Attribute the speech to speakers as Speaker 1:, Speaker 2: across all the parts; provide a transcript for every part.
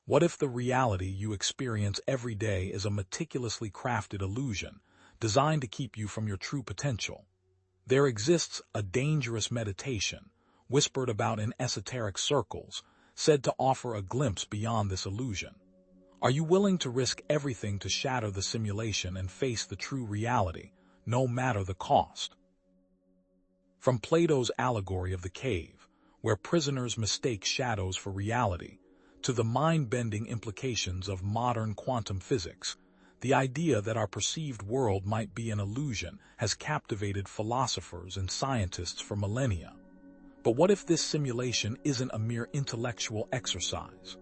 Speaker 1: What if the reality you experience every day is a meticulously crafted illusion, designed to keep you from your true potential? There exists a dangerous meditation, whispered about in esoteric circles, said to offer a glimpse beyond this illusion. Are you willing to risk everything to shatter the simulation and face the true reality, no matter the cost? From Plato's allegory of the cave, where prisoners mistake shadows for reality, to the mind-bending implications of modern quantum physics, the idea that our perceived world might be an illusion has captivated philosophers and scientists for millennia. But what if this simulation isn't a mere intellectual exercise?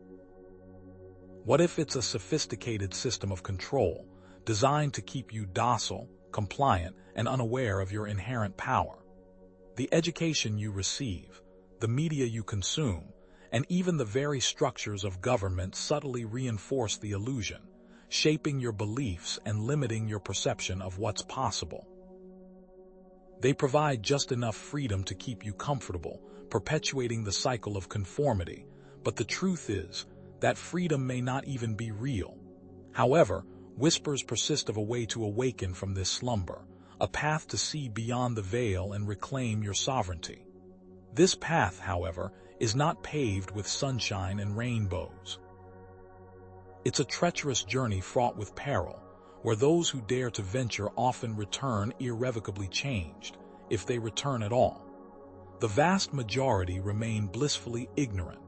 Speaker 1: What if it's a sophisticated system of control, designed to keep you docile, compliant, and unaware of your inherent power? The education you receive, the media you consume, and even the very structures of government subtly reinforce the illusion, shaping your beliefs and limiting your perception of what's possible. They provide just enough freedom to keep you comfortable, perpetuating the cycle of conformity, but the truth is that freedom may not even be real. However, whispers persist of a way to awaken from this slumber, a path to see beyond the veil and reclaim your sovereignty. This path, however, is not paved with sunshine and rainbows. It's a treacherous journey fraught with peril, where those who dare to venture often return irrevocably changed, if they return at all. The vast majority remain blissfully ignorant,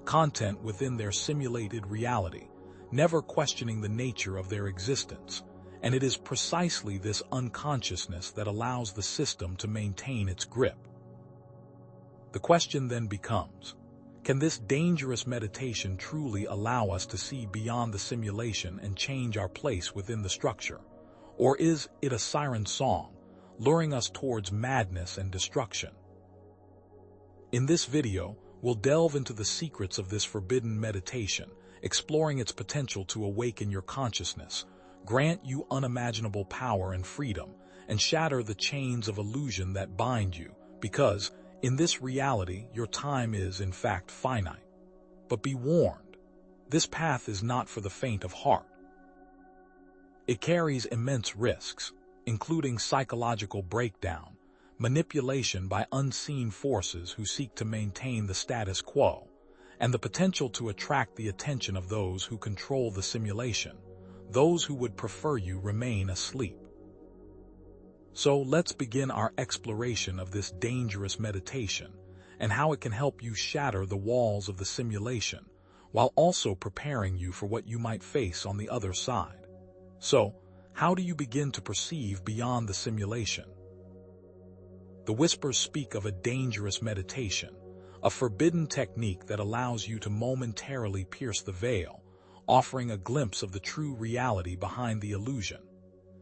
Speaker 1: content within their simulated reality, never questioning the nature of their existence, and it is precisely this unconsciousness that allows the system to maintain its grip. The question then becomes, can this dangerous meditation truly allow us to see beyond the simulation and change our place within the structure? Or is it a siren song, luring us towards madness and destruction? In this video, we'll delve into the secrets of this forbidden meditation, exploring its potential to awaken your consciousness, grant you unimaginable power and freedom, and shatter the chains of illusion that bind you, because, in this reality, your time is, in fact, finite. But be warned, this path is not for the faint of heart. It carries immense risks, including psychological breakdown, manipulation by unseen forces who seek to maintain the status quo, and the potential to attract the attention of those who control the simulation, those who would prefer you remain asleep. So let's begin our exploration of this dangerous meditation and how it can help you shatter the walls of the simulation while also preparing you for what you might face on the other side. So, how do you begin to perceive beyond the simulation? The whispers speak of a dangerous meditation, a forbidden technique that allows you to momentarily pierce the veil, offering a glimpse of the true reality behind the illusion.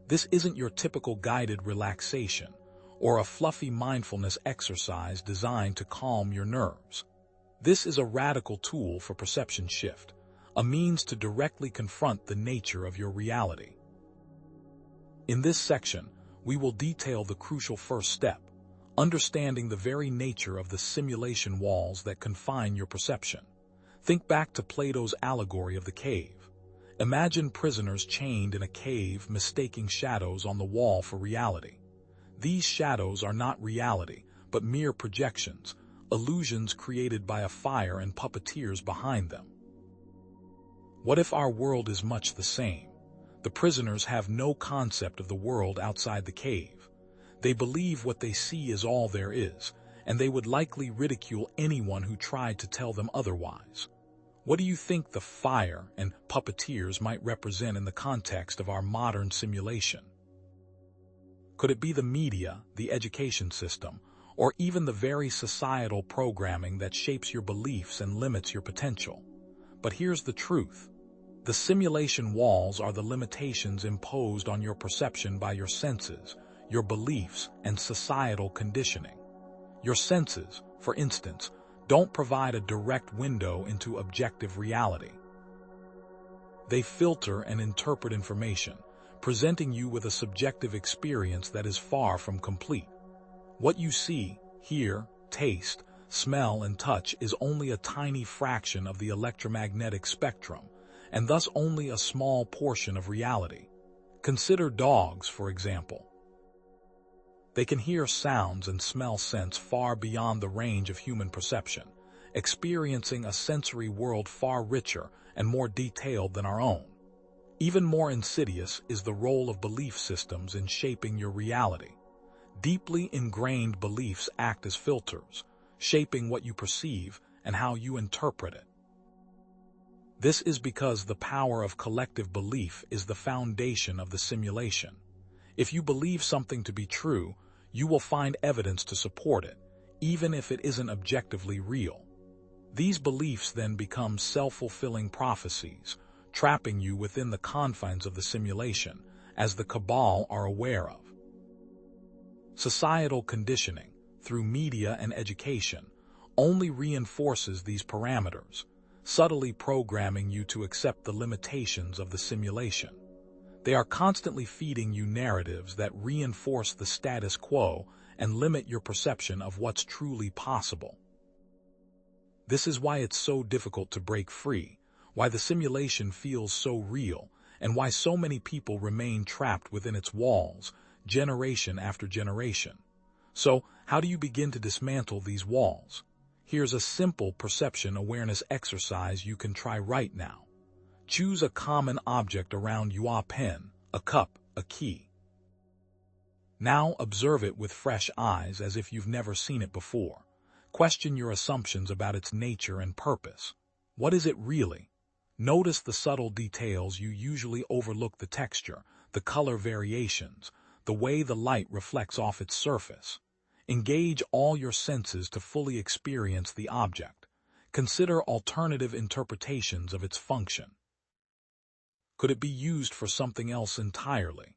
Speaker 1: This isn't your typical guided relaxation or a fluffy mindfulness exercise designed to calm your nerves. This is a radical tool for perception shift, a means to directly confront the nature of your reality. In this section, we will detail the crucial first step, understanding the very nature of the simulation walls that confine your perception. Think back to Plato's allegory of the cave. Imagine prisoners chained in a cave mistaking shadows on the wall for reality. These shadows are not reality, but mere projections, illusions created by a fire and puppeteers behind them. What if our world is much the same? The prisoners have no concept of the world outside the cave. They believe what they see is all there is, and they would likely ridicule anyone who tried to tell them otherwise. What do you think the fire and puppeteers might represent in the context of our modern simulation? Could it be the media, the education system, or even the very societal programming that shapes your beliefs and limits your potential? But here's the truth. The simulation walls are the limitations imposed on your perception by your senses, your beliefs, and societal conditioning. Your senses, for instance, don't provide a direct window into objective reality. They filter and interpret information, presenting you with a subjective experience that is far from complete. What you see, hear, taste, smell, and touch is only a tiny fraction of the electromagnetic spectrum, and thus only a small portion of reality. Consider dogs, for example. They can hear sounds and smell scents far beyond the range of human perception, experiencing a sensory world far richer and more detailed than our own. Even more insidious is the role of belief systems in shaping your reality. Deeply ingrained beliefs act as filters, shaping what you perceive and how you interpret it. This is because the power of collective belief is the foundation of the simulation. If you believe something to be true, you will find evidence to support it, even if it isn't objectively real. These beliefs then become self-fulfilling prophecies, trapping you within the confines of the simulation, as the cabal are aware of. Societal conditioning, through media and education, only reinforces these parameters, subtly programming you to accept the limitations of the simulation. They are constantly feeding you narratives that reinforce the status quo and limit your perception of what's truly possible. This is why it's so difficult to break free, why the simulation feels so real, and why so many people remain trapped within its walls, generation after generation. So, how do you begin to dismantle these walls? Here's a simple perception awareness exercise you can try right now. Choose a common object around you: a pen, a cup, a key. Now observe it with fresh eyes as if you've never seen it before. Question your assumptions about its nature and purpose. What is it really? Notice the subtle details you usually overlook: the texture, the color variations, the way the light reflects off its surface. Engage all your senses to fully experience the object. Consider alternative interpretations of its function. Could it be used for something else entirely?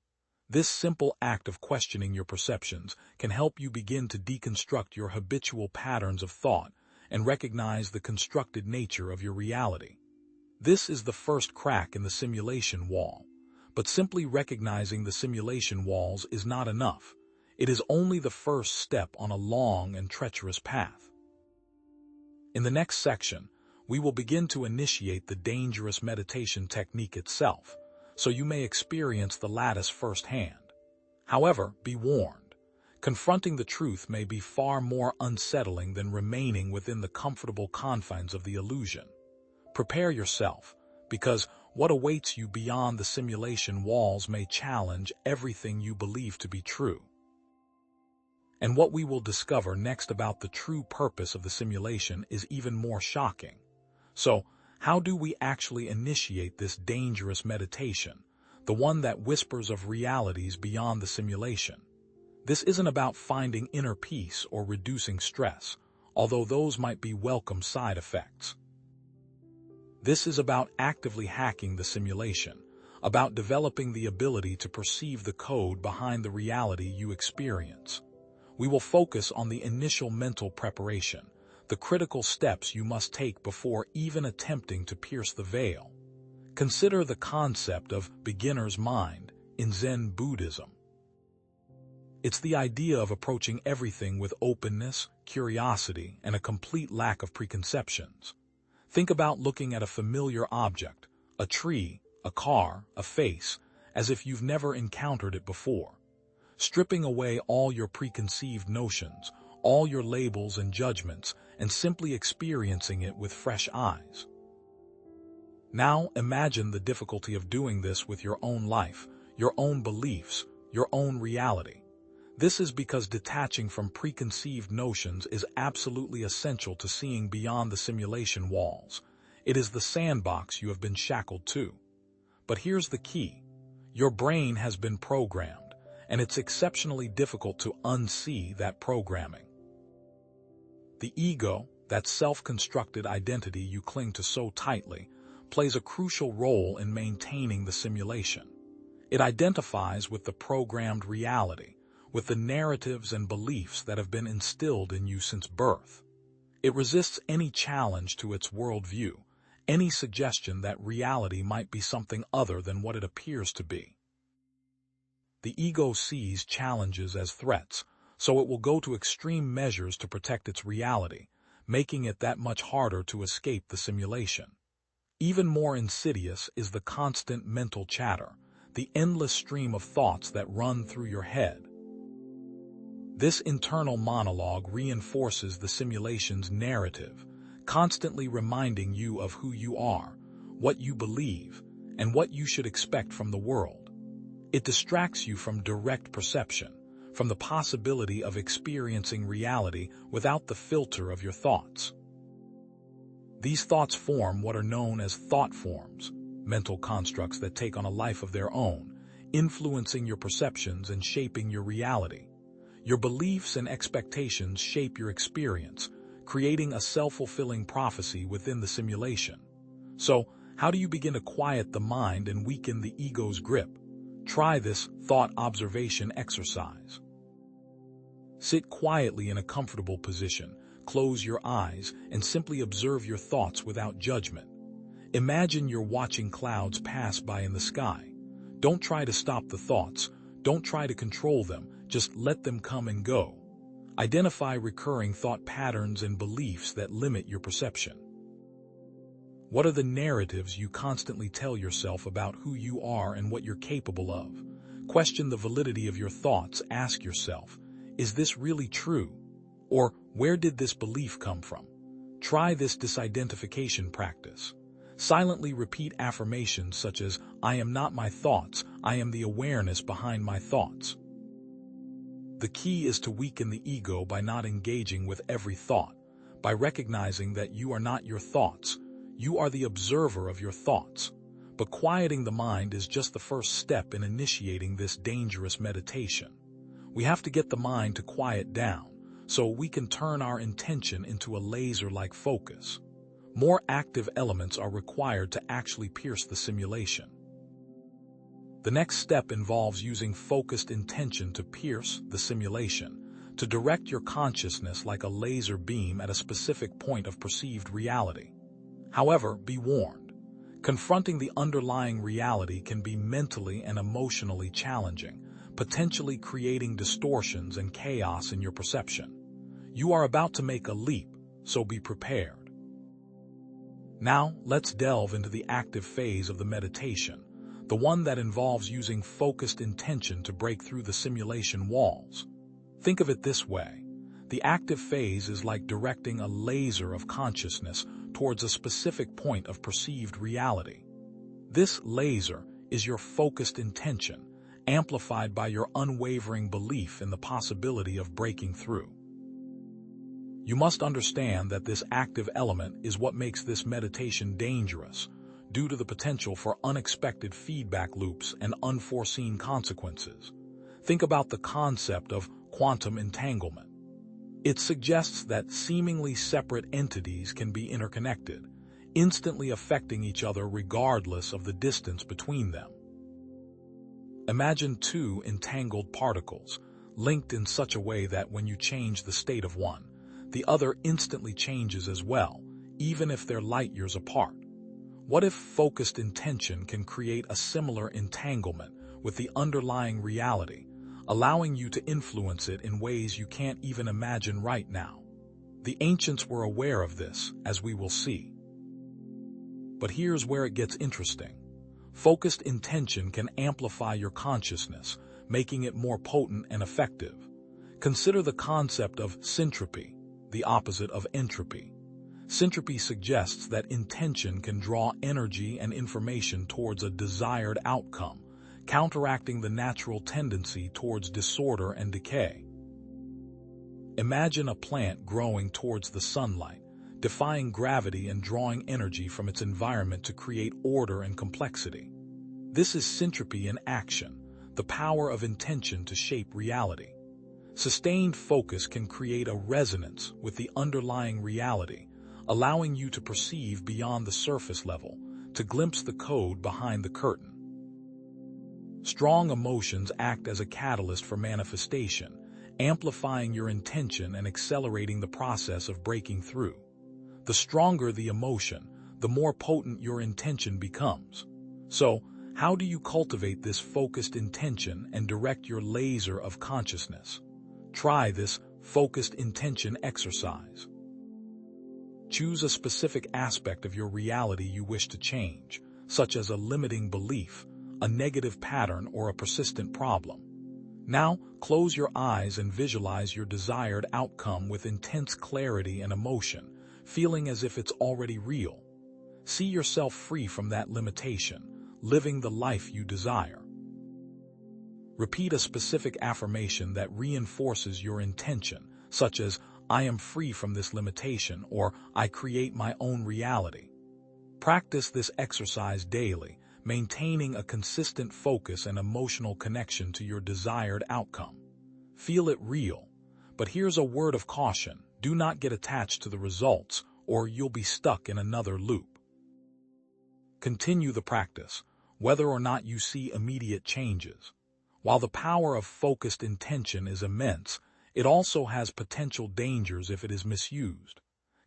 Speaker 1: This simple act of questioning your perceptions can help you begin to deconstruct your habitual patterns of thought and recognize the constructed nature of your reality. This is the first crack in the simulation wall. But simply recognizing the simulation walls is not enough. It is only the first step on a long and treacherous path. In the next section, we will begin to initiate the dangerous meditation technique itself, so you may experience the lattice firsthand. However, be warned. Confronting the truth may be far more unsettling than remaining within the comfortable confines of the illusion. Prepare yourself, because what awaits you beyond the simulation walls may challenge everything you believe to be true. And what we will discover next about the true purpose of the simulation is even more shocking. So, how do we actually initiate this dangerous meditation, the one that whispers of realities beyond the simulation? This isn't about finding inner peace or reducing stress, although those might be welcome side effects. This is about actively hacking the simulation, about developing the ability to perceive the code behind the reality you experience. We will focus on the initial mental preparation, the critical steps you must take before even attempting to pierce the veil. Consider the concept of beginner's mind in Zen Buddhism. It's the idea of approaching everything with openness, curiosity, and a complete lack of preconceptions. Think about looking at a familiar object, a tree, a car, a face, as if you've never encountered it before. Stripping away all your preconceived notions, all your labels and judgments, and simply experiencing it with fresh eyes. Now imagine the difficulty of doing this with your own life, your own beliefs, your own reality. This is because detaching from preconceived notions is absolutely essential to seeing beyond the simulation walls. It is the sandbox you have been shackled to. But here's the key. Your brain has been programmed, and it's exceptionally difficult to unsee that programming. The ego, that self-constructed identity you cling to so tightly, plays a crucial role in maintaining the simulation. It identifies with the programmed reality, with the narratives and beliefs that have been instilled in you since birth. It resists any challenge to its worldview, any suggestion that reality might be something other than what it appears to be. The ego sees challenges as threats, so it will go to extreme measures to protect its reality, making it that much harder to escape the simulation. Even more insidious is the constant mental chatter, the endless stream of thoughts that run through your head. This internal monologue reinforces the simulation's narrative, constantly reminding you of who you are, what you believe, and what you should expect from the world. It distracts you from direct perception, from the possibility of experiencing reality without the filter of your thoughts. These thoughts form what are known as thought forms, mental constructs that take on a life of their own, influencing your perceptions and shaping your reality. Your beliefs and expectations shape your experience, creating a self-fulfilling prophecy within the simulation. So, how do you begin to quiet the mind and weaken the ego's grip? Try this thought observation exercise. Sit quietly in a comfortable position, close your eyes, and simply observe your thoughts without judgment. Imagine you're watching clouds pass by in the sky. Don't try to stop the thoughts. Don't try to control them. Just let them come and go. Identify recurring thought patterns and beliefs that limit your perception. What are the narratives you constantly tell yourself about who you are and what you're capable of? Question the validity of your thoughts. Ask yourself, is this really true? Or where did this belief come from? Try this disidentification practice. Silently repeat affirmations such as, I am not my thoughts, I am the awareness behind my thoughts. The key is to weaken the ego by not engaging with every thought, by recognizing that you are not your thoughts, you are the observer of your thoughts. But quieting the mind is just the first step in initiating this dangerous meditation. We have to get the mind to quiet down, so we can turn our intention into a laser-like focus. More active elements are required to actually pierce the simulation. The next step involves using focused intention to pierce the simulation, to direct your consciousness like a laser beam at a specific point of perceived reality. However, be warned, confronting the underlying reality can be mentally and emotionally challenging, potentially creating distortions and chaos in your perception. You are about to make a leap, so be prepared. Now, let's delve into the active phase of the meditation, the one that involves using focused intention to break through the simulation walls. Think of it this way. The active phase is like directing a laser of consciousness towards a specific point of perceived reality. This laser is your focused intention, amplified by your unwavering belief in the possibility of breaking through. You must understand that this active element is what makes this meditation dangerous, due to the potential for unexpected feedback loops and unforeseen consequences. Think about the concept of quantum entanglement. It suggests that seemingly separate entities can be interconnected, instantly affecting each other regardless of the distance between them. Imagine two entangled particles, linked in such a way that when you change the state of one, the other instantly changes as well, even if they're light years apart. What if focused intention can create a similar entanglement with the underlying reality, allowing you to influence it in ways you can't even imagine right now? The ancients were aware of this, as we will see. But here's where it gets interesting. Focused intention can amplify your consciousness, making it more potent and effective. Consider the concept of syntropy, the opposite of entropy. Syntropy suggests that intention can draw energy and information towards a desired outcome, counteracting the natural tendency towards disorder and decay. Imagine a plant growing towards the sunlight, defying gravity and drawing energy from its environment to create order and complexity. This is syntropy in action, the power of intention to shape reality. Sustained focus can create a resonance with the underlying reality, allowing you to perceive beyond the surface level, to glimpse the code behind the curtain. Strong emotions act as a catalyst for manifestation, amplifying your intention and accelerating the process of breaking through. The stronger the emotion, the more potent your intention becomes. So, how do you cultivate this focused intention and direct your laser of consciousness? Try this focused intention exercise. Choose a specific aspect of your reality you wish to change, such as a limiting belief, a negative pattern, or a persistent problem. Now, close your eyes and visualize your desired outcome with intense clarity and emotion, feeling as if it's already real. See yourself free from that limitation, living the life you desire. Repeat a specific affirmation that reinforces your intention, such as, "I am free from this limitation," or "I create my own reality." Practice this exercise daily, maintaining a consistent focus and emotional connection to your desired outcome. Feel it real, but here's a word of caution: do not get attached to the results, or you'll be stuck in another loop. Continue the practice, whether or not you see immediate changes. While the power of focused intention is immense, it also has potential dangers if it is misused.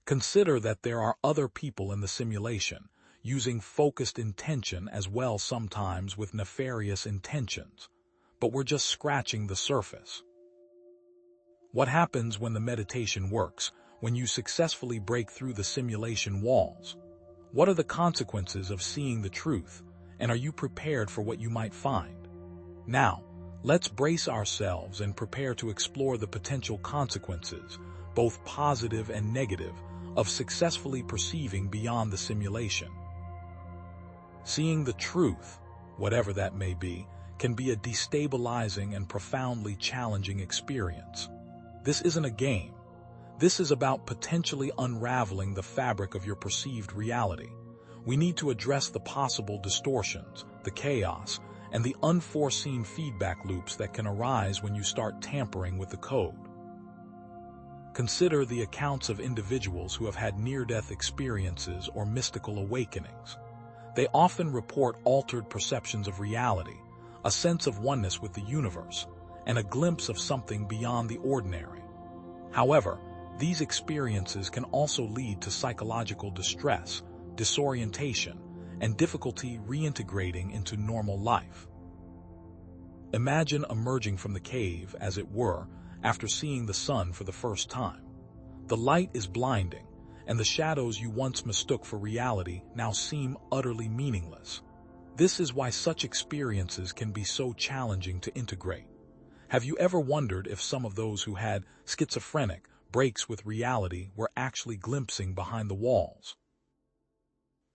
Speaker 1: Consider that there are other people in the simulation, using focused intention as well, sometimes with nefarious intentions. But we're just scratching the surface. What happens when the meditation works, when you successfully break through the simulation walls? What are the consequences of seeing the truth, and are you prepared for what you might find? Now, let's brace ourselves and prepare to explore the potential consequences, both positive and negative, of successfully perceiving beyond the simulation. Seeing the truth, whatever that may be, can be a destabilizing and profoundly challenging experience. This isn't a game. This is about potentially unraveling the fabric of your perceived reality. We need to address the possible distortions, the chaos, and the unforeseen feedback loops that can arise when you start tampering with the code. Consider the accounts of individuals who have had near-death experiences or mystical awakenings. They often report altered perceptions of reality, a sense of oneness with the universe, and a glimpse of something beyond the ordinary. However, these experiences can also lead to psychological distress, disorientation, and difficulty reintegrating into normal life. Imagine emerging from the cave, as it were, after seeing the sun for the first time. The light is blinding, and the shadows you once mistook for reality now seem utterly meaningless. This is why such experiences can be so challenging to integrate. Have you ever wondered if some of those who had schizophrenic breaks with reality were actually glimpsing behind the walls?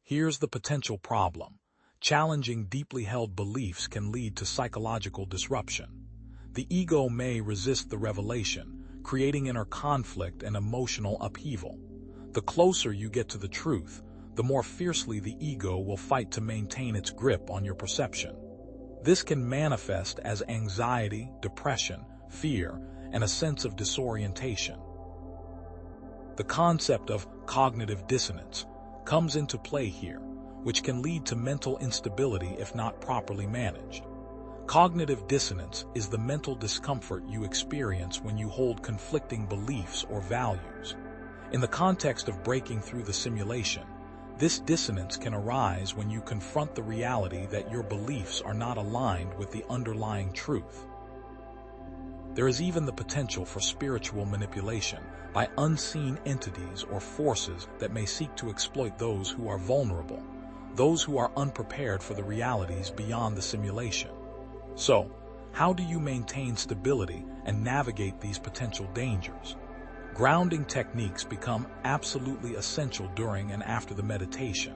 Speaker 1: Here's the potential problem. Challenging deeply held beliefs can lead to psychological disruption. The ego may resist the revelation, creating inner conflict and emotional upheaval. The closer you get to the truth, the more fiercely the ego will fight to maintain its grip on your perception. This can manifest as anxiety, depression, fear, and a sense of disorientation. The concept of cognitive dissonance comes into play here, which can lead to mental instability if not properly managed. Cognitive dissonance is the mental discomfort you experience when you hold conflicting beliefs or values. In the context of breaking through the simulation, this dissonance can arise when you confront the reality that your beliefs are not aligned with the underlying truth. There is even the potential for spiritual manipulation by unseen entities or forces that may seek to exploit those who are vulnerable, those who are unprepared for the realities beyond the simulation. So, how do you maintain stability and navigate these potential dangers? Grounding techniques become absolutely essential during and after the meditation.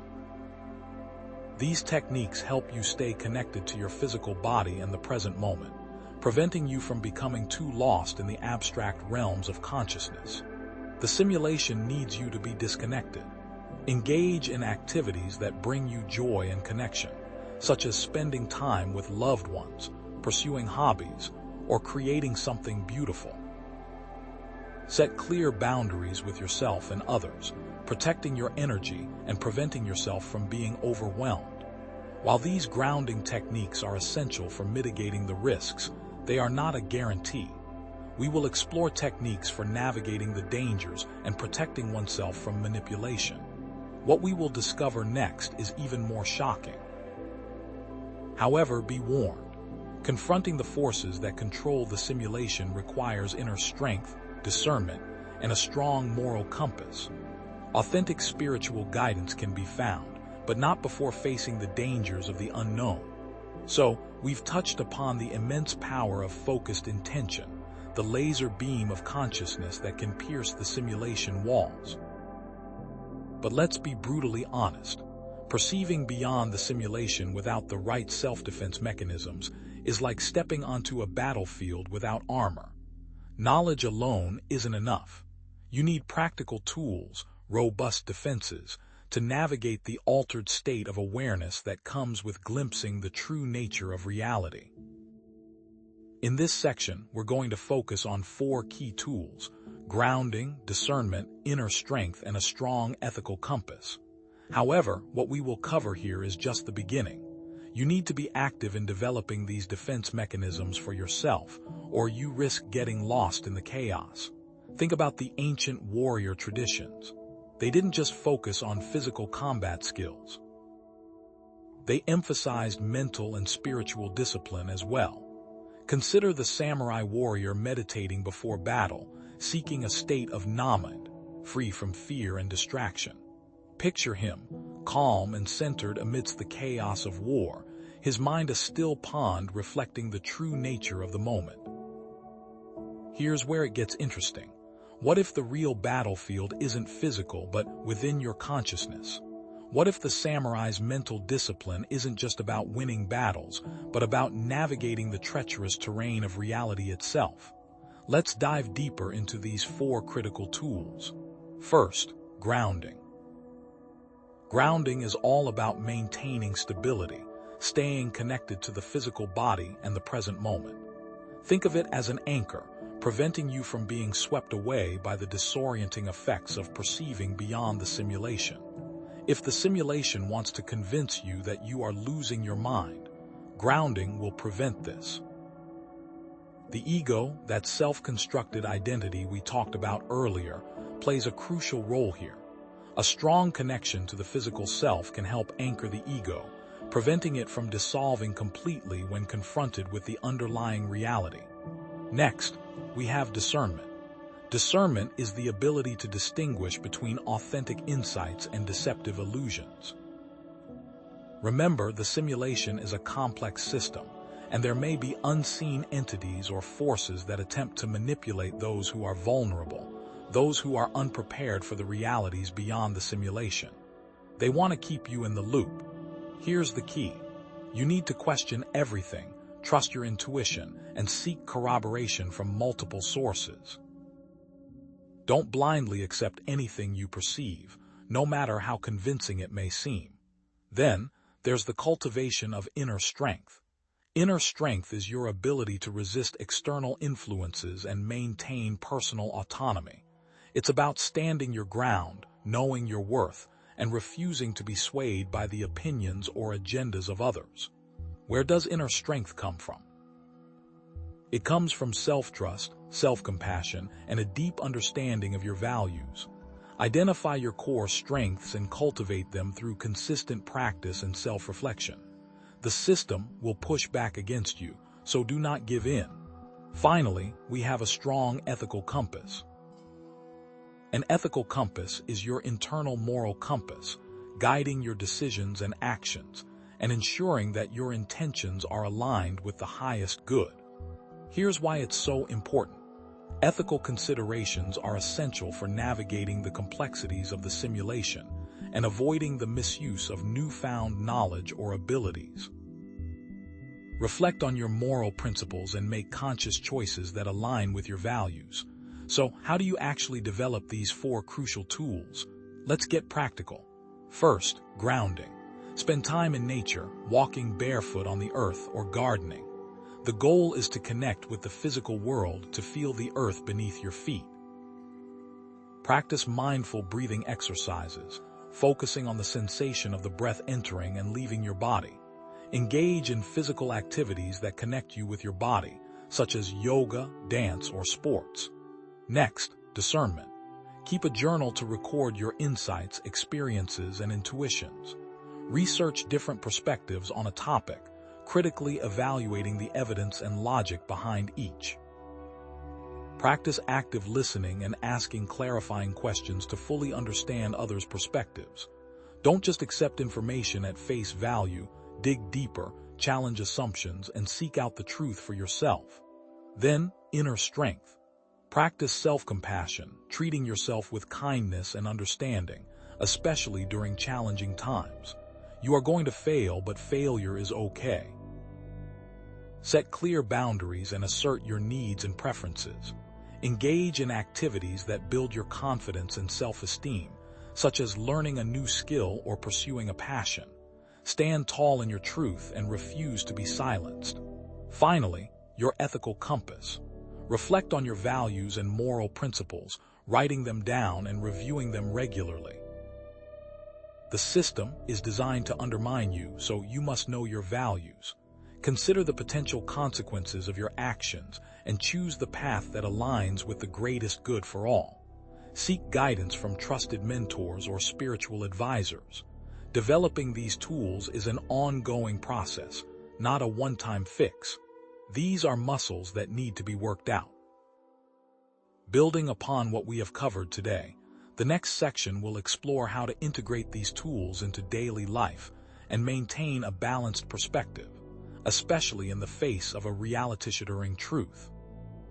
Speaker 1: These techniques help you stay connected to your physical body and the present moment, preventing you from becoming too lost in the abstract realms of consciousness. The simulation needs you to be disconnected. Engage in activities that bring you joy and connection, such as spending time with loved ones, pursuing hobbies, or creating something beautiful. Set clear boundaries with yourself and others, protecting your energy and preventing yourself from being overwhelmed. While these grounding techniques are essential for mitigating the risks, they are not a guarantee. We will explore techniques for navigating the dangers and protecting oneself from manipulation. What we will discover next is even more shocking. However, be warned. Confronting the forces that control the simulation requires inner strength, discernment, and a strong moral compass. Authentic spiritual guidance can be found, but not before facing the dangers of the unknown. So, we've touched upon the immense power of focused intention, the laser beam of consciousness that can pierce the simulation walls. But let's be brutally honest. Perceiving beyond the simulation without the right self-defense mechanisms is like stepping onto a battlefield without armor. Knowledge alone isn't enough. You need practical tools, robust defenses, to navigate the altered state of awareness that comes with glimpsing the true nature of reality. In this section, we're going to focus on 4 key tools: grounding, discernment, inner strength, and a strong ethical compass. However, what we will cover here is just the beginning. You need to be active in developing these defense mechanisms for yourself, or you risk getting lost in the chaos. Think about the ancient warrior traditions. They didn't just focus on physical combat skills. They emphasized mental and spiritual discipline as well. Consider the samurai warrior meditating before battle, seeking a state of mind, free from fear and distraction. Picture him, calm and centered amidst the chaos of war, his mind a still pond reflecting the true nature of the moment. Here's where it gets interesting. What if the real battlefield isn't physical but within your consciousness? What if the samurai's mental discipline isn't just about winning battles, but about navigating the treacherous terrain of reality itself? Let's dive deeper into these 4 critical tools. First, grounding. Grounding is all about maintaining stability, staying connected to the physical body and the present moment. Think of it as an anchor, preventing you from being swept away by the disorienting effects of perceiving beyond the simulation. If the simulation wants to convince you that you are losing your mind, grounding will prevent this. The ego, that self-constructed identity we talked about earlier, plays a crucial role here. A strong connection to the physical self can help anchor the ego, preventing it from dissolving completely when confronted with the underlying reality. Next, we have discernment. Discernment is the ability to distinguish between authentic insights and deceptive illusions. Remember, the simulation is a complex system, and there may be unseen entities or forces that attempt to manipulate those who are vulnerable, those who are unprepared for the realities beyond the simulation. They want to keep you in the loop. Here's the key. You need to question everything, trust your intuition, and seek corroboration from multiple sources. Don't blindly accept anything you perceive, no matter how convincing it may seem. Then, there's the cultivation of inner strength. Inner strength is your ability to resist external influences and maintain personal autonomy. It's about standing your ground, knowing your worth, and refusing to be swayed by the opinions or agendas of others. Where does inner strength come from? It comes from self-trust, self-compassion, and a deep understanding of your values. Identify your core strengths and cultivate them through consistent practice and self-reflection. The system will push back against you, so do not give in. Finally, we have a strong ethical compass. An ethical compass is your internal moral compass, guiding your decisions and actions, and ensuring that your intentions are aligned with the highest good. Here's why it's so important. Ethical considerations are essential for navigating the complexities of the simulation and avoiding the misuse of newfound knowledge or abilities. Reflect on your moral principles and make conscious choices that align with your values. So, how do you actually develop these 4 crucial tools? Let's get practical. First, grounding. Spend time in nature, walking barefoot on the earth or gardening. The goal is to connect with the physical world, to feel the earth beneath your feet. Practice mindful breathing exercises, focusing on the sensation of the breath entering and leaving your body. Engage in physical activities that connect you with your body, such as yoga, dance, or sports. Next, discernment. Keep a journal to record your insights, experiences, and intuitions. Research different perspectives on a topic, critically evaluating the evidence and logic behind each. Practice active listening and asking clarifying questions to fully understand others' perspectives. Don't just accept information at face value, dig deeper, challenge assumptions, and seek out the truth for yourself. Then, inner strength. Practice self-compassion, treating yourself with kindness and understanding, especially during challenging times. You are going to fail, but failure is okay. Set clear boundaries and assert your needs and preferences. Engage in activities that build your confidence and self-esteem, such as learning a new skill or pursuing a passion. Stand tall in your truth and refuse to be silenced. Finally, your ethical compass. Reflect on your values and moral principles, writing them down and reviewing them regularly. The system is designed to undermine you, so you must know your values. Consider the potential consequences of your actions and choose the path that aligns with the greatest good for all. Seek guidance from trusted mentors or spiritual advisors. Developing these tools is an ongoing process, not a one-time fix. These are muscles that need to be worked out. Building upon what we have covered today, the next section will explore how to integrate these tools into daily life and maintain a balanced perspective, especially in the face of a reality-shattering truth.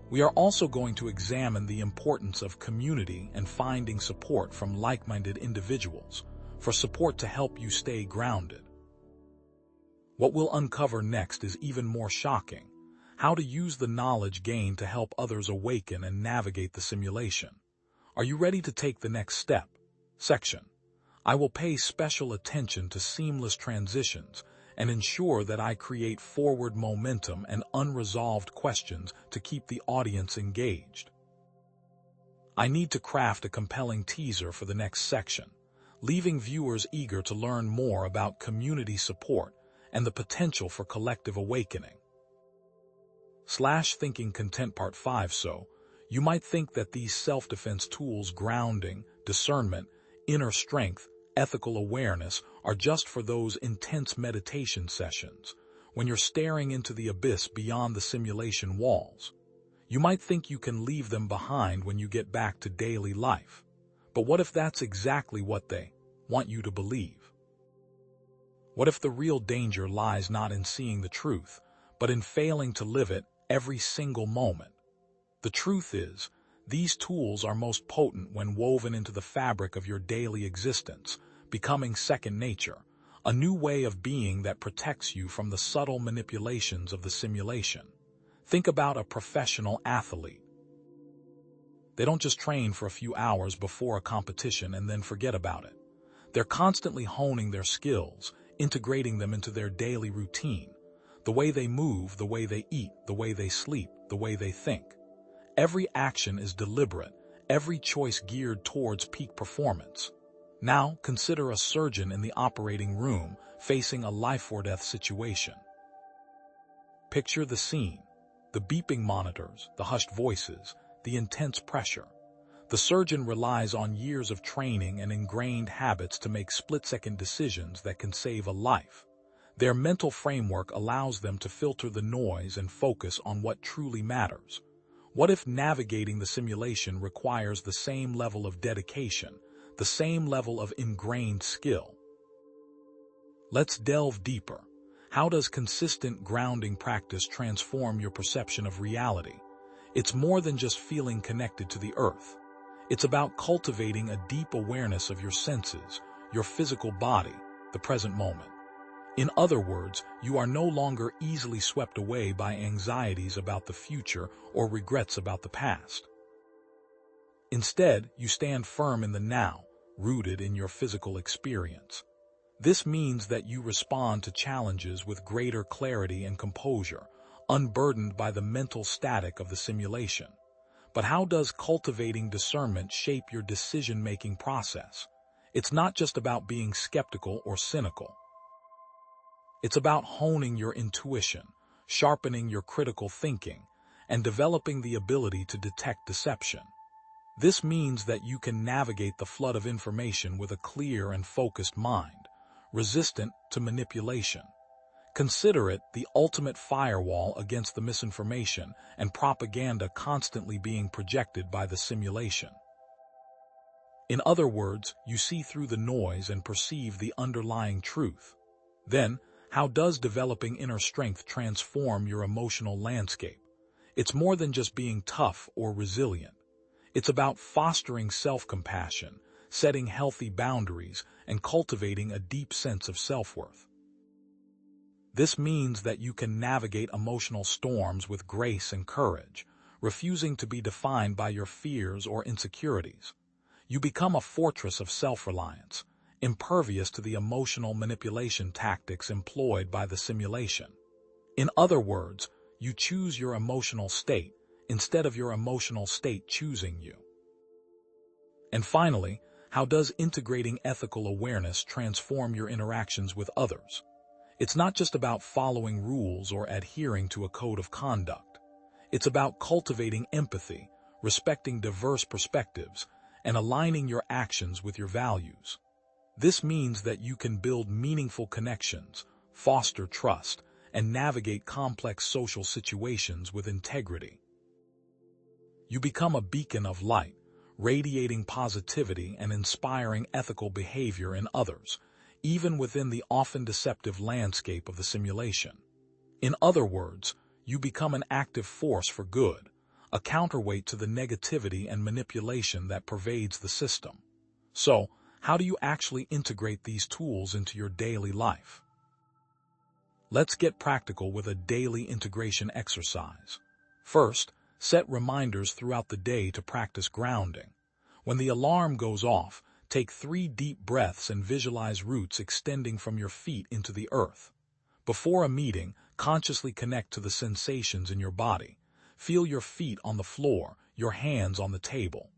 Speaker 1: We are also going to examine the importance of community and finding support from like-minded individuals for support to help you stay grounded. What we'll uncover next is even more shocking: how to use the knowledge gained to help others awaken and navigate the simulation. Are you ready to take the next step? Section. I will pay special attention to seamless transitions and ensure that I create forward momentum and unresolved questions to keep the audience engaged. I need to craft a compelling teaser for the next section, leaving viewers eager to learn more about community support and the potential for collective awakening. Thinking Content Part 5. So, you might think that these self-defense tools, grounding, discernment, inner strength, ethical awareness, are just for those intense meditation sessions, when you're staring into the abyss beyond the simulation walls. You might think you can leave them behind when you get back to daily life. But what if that's exactly what they want you to believe? What if the real danger lies not in seeing the truth, but in failing to live it every single moment? The truth is, these tools are most potent when woven into the fabric of your daily existence, becoming second nature, a new way of being that protects you from the subtle manipulations of the simulation. Think about a professional athlete. They don't just train for a few hours before a competition and then forget about it. They're constantly honing their skills, integrating them into their daily routine, the way they move, the way they eat, the way they sleep, the way they think. Every action is deliberate, every choice geared towards peak performance. Now, consider a surgeon in the operating room facing a life-or-death situation. Picture the scene: the beeping monitors, the hushed voices, the intense pressure. The surgeon relies on years of training and ingrained habits to make split-second decisions that can save a life. Their mental framework allows them to filter the noise and focus on what truly matters. What if navigating the simulation requires the same level of dedication, the same level of ingrained skill? Let's delve deeper. How does consistent grounding practice transform your perception of reality? It's more than just feeling connected to the earth. It's about cultivating a deep awareness of your senses, your physical body, the present moment. In other words, you are no longer easily swept away by anxieties about the future or regrets about the past. Instead, you stand firm in the now, rooted in your physical experience. This means that you respond to challenges with greater clarity and composure, unburdened by the mental static of the simulation. But how does cultivating discernment shape your decision-making process? It's not just about being skeptical or cynical. It's about honing your intuition, sharpening your critical thinking, and developing the ability to detect deception. This means that you can navigate the flood of information with a clear and focused mind, resistant to manipulation. Consider it the ultimate firewall against the misinformation and propaganda constantly being projected by the simulation. In other words, you see through the noise and perceive the underlying truth. Then, how does developing inner strength transform your emotional landscape? It's more than just being tough or resilient. It's about fostering self-compassion, setting healthy boundaries, and cultivating a deep sense of self-worth. This means that you can navigate emotional storms with grace and courage, refusing to be defined by your fears or insecurities. You become a fortress of self-reliance, impervious to the emotional manipulation tactics employed by the simulation. In other words, you choose your emotional state instead of your emotional state choosing you. And finally, how does integrating ethical awareness transform your interactions with others? It's not just about following rules or adhering to a code of conduct. It's about cultivating empathy, respecting diverse perspectives, and aligning your actions with your values. This means that you can build meaningful connections, foster trust, and navigate complex social situations with integrity. You become a beacon of light, radiating positivity and inspiring ethical behavior in others, even within the often deceptive landscape of the simulation. In other words, you become an active force for good, a counterweight to the negativity and manipulation that pervades the system. So, how do you actually integrate these tools into your daily life? Let's get practical with a daily integration exercise. First, set reminders throughout the day to practice grounding. When the alarm goes off, take 3 deep breaths and visualize roots extending from your feet into the earth. Before a meeting, consciously connect to the sensations in your body. Feel your feet on the floor, your hands on the table.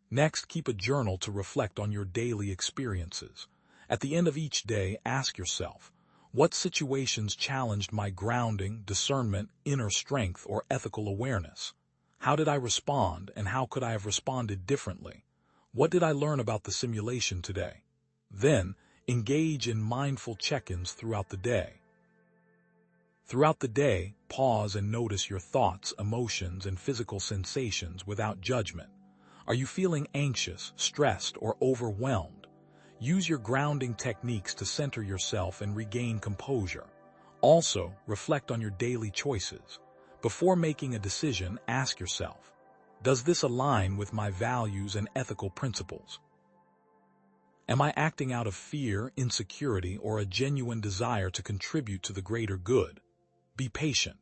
Speaker 1: Next, keep a journal to reflect on your daily experiences. At the end of each day, ask yourself, what situations challenged my grounding, discernment, inner strength, or ethical awareness? How did I respond, and how could I have responded differently? What did I learn about the simulation today? Then, engage in mindful check-ins throughout the day. Throughout the day, pause and notice your thoughts, emotions, and physical sensations without judgment. Are you feeling anxious, stressed, or overwhelmed? Use your grounding techniques to center yourself and regain composure. Also, reflect on your daily choices. Before making a decision, ask yourself, does this align with my values and ethical principles? Am I acting out of fear, insecurity, or a genuine desire to contribute to the greater good? Be patient.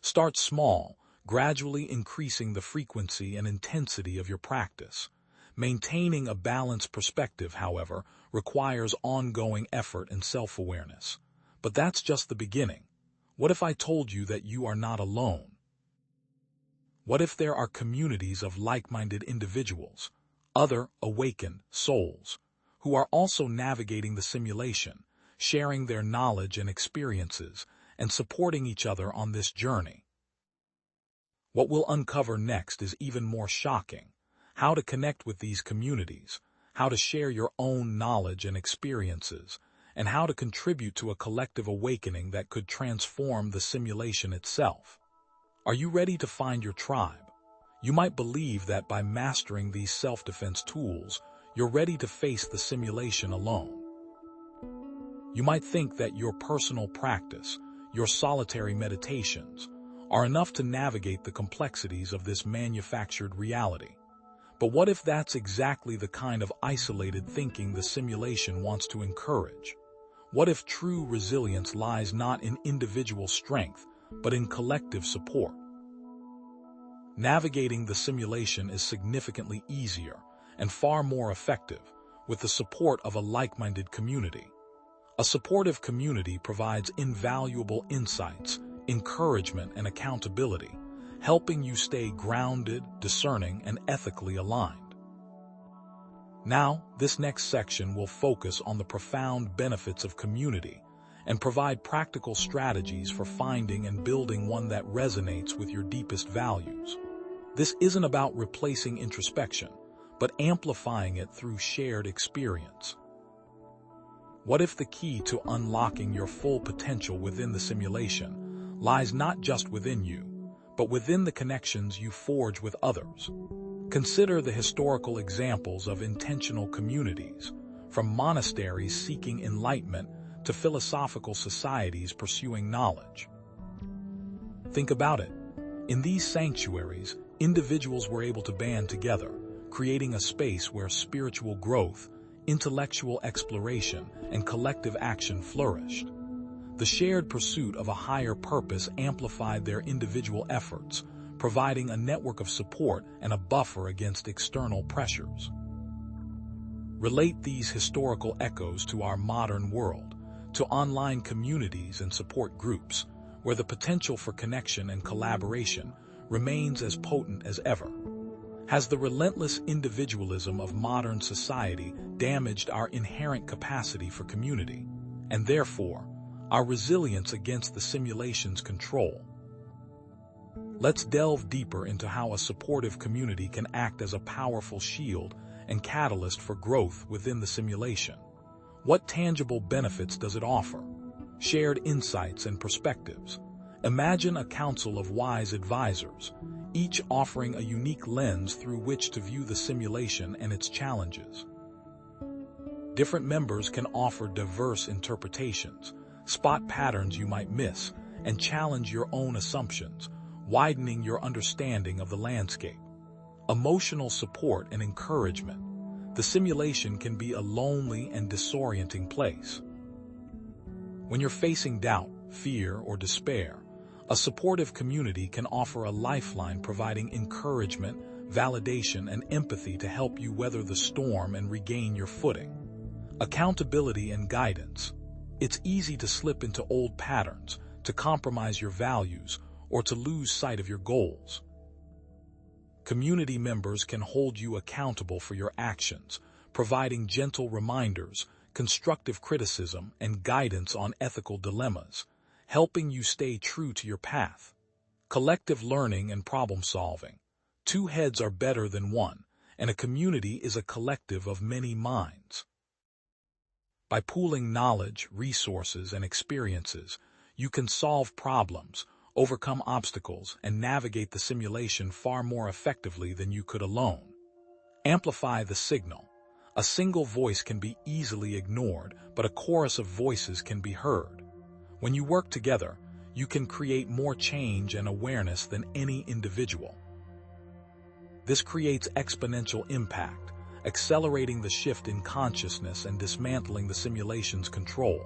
Speaker 1: Start small, gradually increasing the frequency and intensity of your practice. Maintaining a balanced perspective, however, requires ongoing effort and self-awareness. But that's just the beginning. What if I told you that you are not alone? What if there are communities of like-minded individuals, other awakened souls, who are also navigating the simulation, sharing their knowledge and experiences, and supporting each other on this journey? What we'll uncover next is even more shocking: how to connect with these communities, how to share your own knowledge and experiences, and how to contribute to a collective awakening that could transform the simulation itself. Are you ready to find your tribe? You might believe that by mastering these self-defense tools, you're ready to face the simulation alone. You might think that your personal practice, your solitary meditations, are enough to navigate the complexities of this manufactured reality. But what if that's exactly the kind of isolated thinking the simulation wants to encourage? What if true resilience lies not in individual strength, but in collective support? Navigating the simulation is significantly easier and far more effective with the support of a like-minded community. A supportive community provides invaluable insights, encouragement, and accountability, helping you stay grounded, discerning, and ethically aligned. Now, this next section will focus on the profound benefits of community and provide practical strategies for finding and building one that resonates with your deepest values. This isn't about replacing introspection, but amplifying it through shared experience. What if the key to unlocking your full potential within the simulation lies not just within you, but within the connections you forge with others? Consider the historical examples of intentional communities, from monasteries seeking enlightenment to philosophical societies pursuing knowledge. Think about it. In these sanctuaries, individuals were able to band together, creating a space where spiritual growth, intellectual exploration, and collective action flourished. The shared pursuit of a higher purpose amplified their individual efforts, providing a network of support and a buffer against external pressures. Relate these historical echoes to our modern world, to online communities and support groups, where the potential for connection and collaboration remains as potent as ever. Has the relentless individualism of modern society damaged our inherent capacity for community, and therefore, our resilience against the simulation's control? Let's delve deeper into how a supportive community can act as a powerful shield and catalyst for growth within the simulation. What tangible benefits does it offer? Shared insights and perspectives. Imagine a council of wise advisors, each offering a unique lens through which to view the simulation and its challenges. Different members can offer diverse interpretations, spot patterns you might miss, and challenge your own assumptions, widening your understanding of the landscape. Emotional support and encouragement. The simulation can be a lonely and disorienting place. When you're facing doubt, fear, or despair, a supportive community can offer a lifeline, providing encouragement, validation, and empathy to help you weather the storm and regain your footing. Accountability and guidance. It's easy to slip into old patterns, to compromise your values, or to lose sight of your goals. Community members can hold you accountable for your actions, providing gentle reminders, constructive criticism, and guidance on ethical dilemmas, helping you stay true to your path. Collective learning and problem solving. Two heads are better than one, and a community is a collective of many minds. By pooling knowledge, resources, and experiences, you can solve problems, overcome obstacles, and navigate the simulation far more effectively than you could alone. Amplify the signal. A single voice can be easily ignored, but a chorus of voices can be heard. When you work together, you can create more change and awareness than any individual. This creates exponential impact, accelerating the shift in consciousness and dismantling the simulation's control.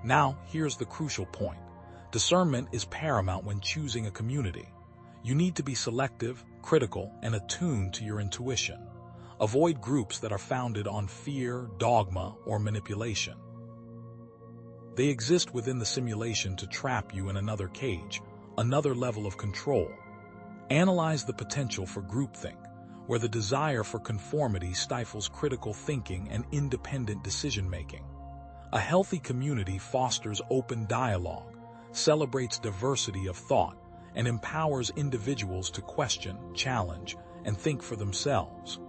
Speaker 1: Now, here's the crucial point. Discernment is paramount when choosing a community. You need to be selective, critical, and attuned to your intuition. Avoid groups that are founded on fear, dogma, or manipulation. They exist within the simulation to trap you in another cage, another level of control. Analyze the potential for groupthink, where the desire for conformity stifles critical thinking and independent decision-making. A healthy community fosters open dialogue, celebrates diversity of thought, and empowers individuals to question, challenge, and think for themselves.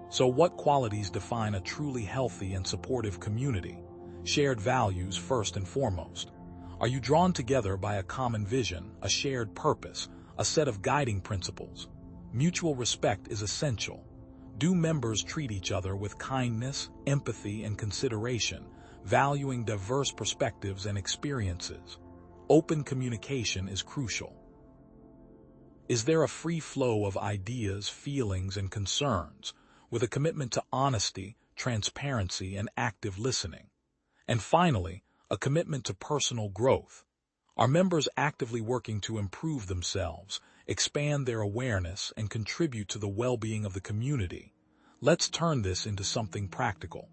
Speaker 1: So what qualities define a truly healthy and supportive community? Shared values first and foremost. Are you drawn together by a common vision, a shared purpose, a set of guiding principles? Mutual respect is essential. Do members treat each other with kindness, empathy, and consideration, valuing diverse perspectives and experiences? Open communication is crucial. Is there a free flow of ideas, feelings, and concerns, with a commitment to honesty, transparency, and active listening? And finally, a commitment to personal growth. Are members actively working to improve themselves, expand their awareness, and contribute to the well-being of the community? Let's turn this into something practical.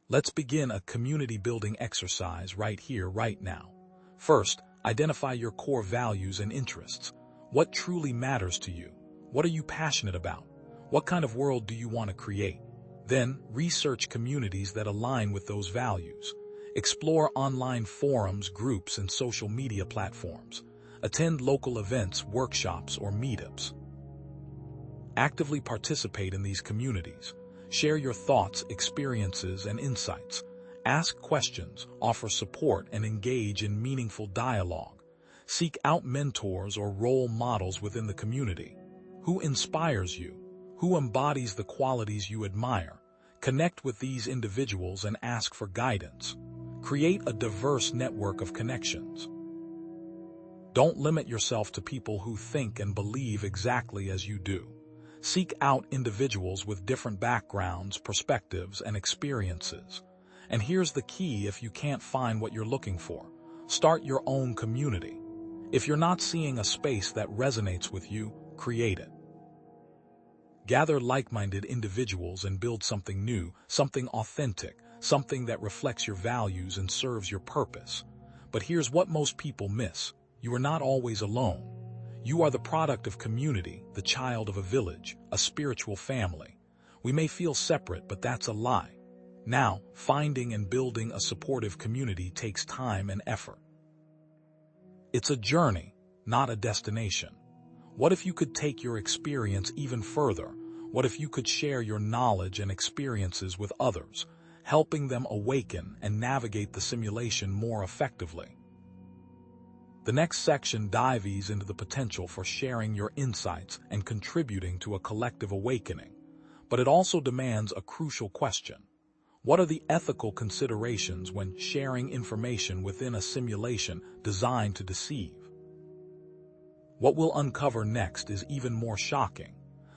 Speaker 1: Let's begin a community-building exercise right here, right now. First, identify your core values and interests. What truly matters to you? What are you passionate about? What kind of world do you want to create? Then, research communities that align with those values. Explore online forums, groups, and social media platforms. Attend local events, workshops, or meetups. Actively participate in these communities. Share your thoughts, experiences, and insights. Ask questions, offer support, and engage in meaningful dialogue. Seek out mentors or role models within the community. Who inspires you? Who embodies the qualities you admire? Connect with these individuals and ask for guidance. Create a diverse network of connections. Don't limit yourself to people who think and believe exactly as you do. Seek out individuals with different backgrounds, perspectives, and experiences. And here's the key: if you can't find what you're looking for, start your own community. If you're not seeing a space that resonates with you, create it. Gather like-minded individuals and build something new, something authentic, something that reflects your values and serves your purpose. But here's what most people miss: you are not always alone. You are the product of community, the child of a village, a spiritual family. We may feel separate, but that's a lie. Now, finding and building a supportive community takes time and effort. It's a journey, not a destination. What if you could take your experience even further? What if you could share your knowledge and experiences with others, helping them awaken and navigate the simulation more effectively? The next section dives into the potential for sharing your insights and contributing to a collective awakening. But it also demands a crucial question. What are the ethical considerations when sharing information within a simulation designed to deceive? What we'll uncover next is even more shocking: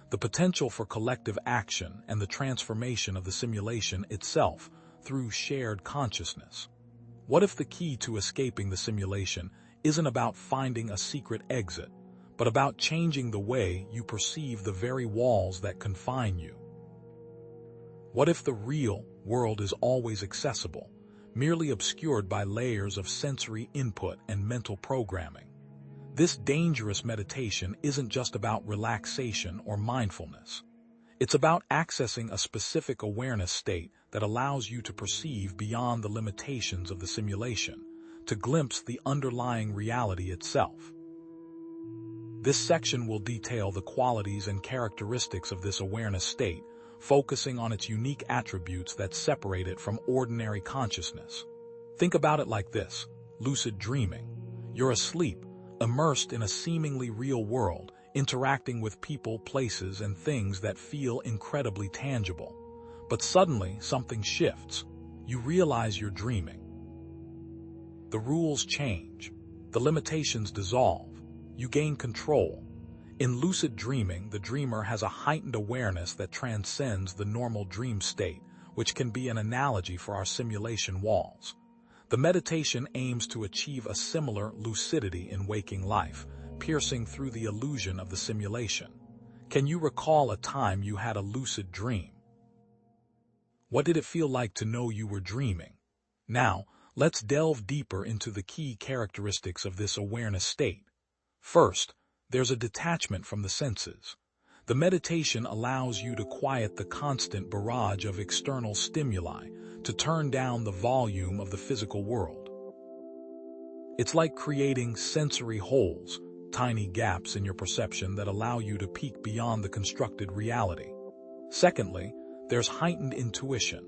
Speaker 1: the potential for collective action and the transformation of the simulation itself through shared consciousness. What if the key to escaping the simulation isn't about finding a secret exit, but about changing the way you perceive the very walls that confine you? What if the real world is always accessible, merely obscured by layers of sensory input and mental programming? This dangerous meditation isn't just about relaxation or mindfulness. It's about accessing a specific awareness state that allows you to perceive beyond the limitations of the simulation, to glimpse the underlying reality itself. This section will detail the qualities and characteristics of this awareness state, focusing on its unique attributes that separate it from ordinary consciousness. Think about it like this: lucid dreaming. You're asleep, immersed in a seemingly real world, interacting with people, places, and things that feel incredibly tangible. But suddenly, something shifts. You realize you're dreaming. The rules change. The limitations dissolve. You gain control. In lucid dreaming, the dreamer has a heightened awareness that transcends the normal dream state, which can be an analogy for our simulation walls. The meditation aims to achieve a similar lucidity in waking life, piercing through the illusion of the simulation. Can you recall a time you had a lucid dream? What did it feel like to know you were dreaming? Now, let's delve deeper into the key characteristics of this awareness state. First, there's a detachment from the senses. The meditation allows you to quiet the constant barrage of external stimuli, to turn down the volume of the physical world. It's like creating sensory holes, tiny gaps in your perception that allow you to peek beyond the constructed reality. Secondly, there's heightened intuition.